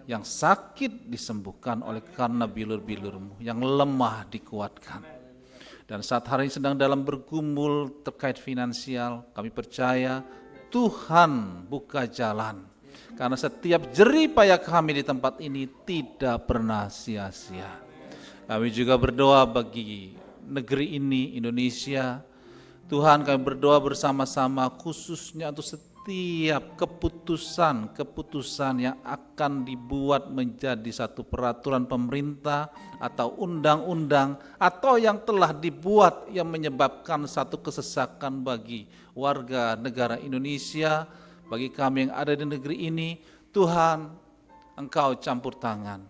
yang sakit disembuhkan oleh karena bilur-bilur-Mu, yang lemah dikuatkan. Dan saat hari ini sedang dalam bergumul terkait finansial, kami percaya Tuhan buka jalan. Karena setiap jerih payah kami di tempat ini tidak pernah sia-sia. Kami juga berdoa bagi negeri ini, Indonesia. Tuhan, kami berdoa bersama-sama khususnya untuk setiap keputusan yang akan dibuat menjadi satu peraturan pemerintah atau undang-undang atau yang telah dibuat yang menyebabkan satu kesesakan bagi warga negara Indonesia, bagi kami yang ada di negeri ini. Tuhan, Engkau campur tangan.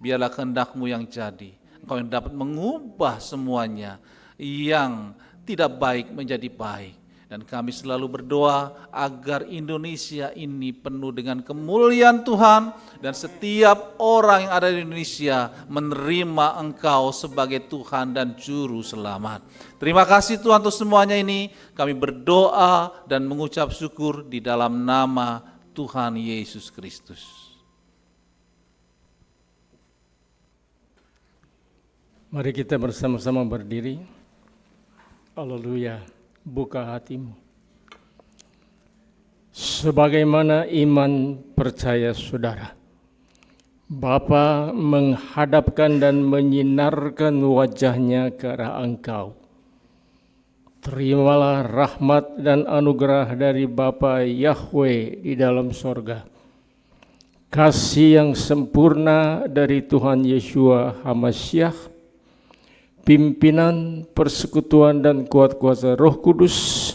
Biarlah kehendak-Mu yang jadi. Engkau yang dapat mengubah semuanya yang tidak baik menjadi baik. Dan kami selalu berdoa agar Indonesia ini penuh dengan kemuliaan Tuhan, dan setiap orang yang ada di Indonesia menerima Engkau sebagai Tuhan dan Juru Selamat. Terima kasih Tuhan untuk semuanya ini. Kami berdoa dan mengucap syukur di dalam nama Tuhan Yesus Kristus. Mari kita bersama-sama berdiri. Haleluya. Buka hatimu. Sebagaimana iman percaya saudara, Bapa menghadapkan dan menyinarkan wajahnya ke arah engkau. Terimalah rahmat dan anugerah dari Bapa Yahweh di dalam sorga. Kasih yang sempurna dari Tuhan Yeshua HaMashiach, pimpinan, persekutuan dan kuat kuasa Roh Kudus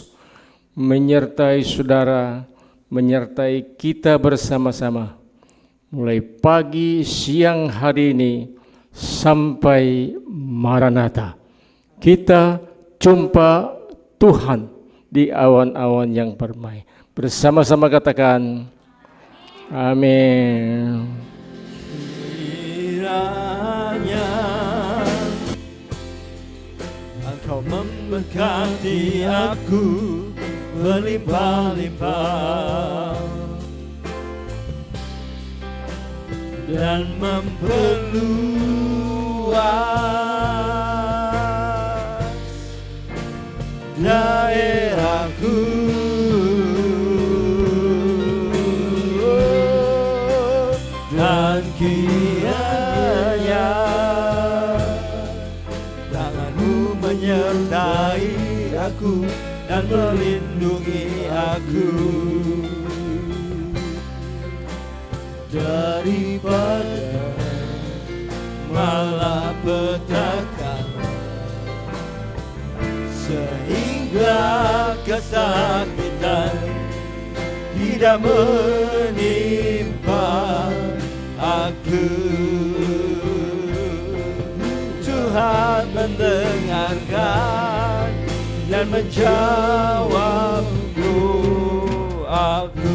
menyertai saudara, menyertai kita bersama-sama mulai pagi, siang hari ini sampai Maranatha. Kita jumpa Tuhan di awan-awan yang permai. Bersama-sama katakan amin. Kau memberkati aku berlimpah-limpah dan memperluas daerahku, dan kiranya menyertai aku dan melindungi aku daripada malapetaka, sehingga kesakitan tidak menimpa aku. Tuhan mendengarkan dan menjawab doaku.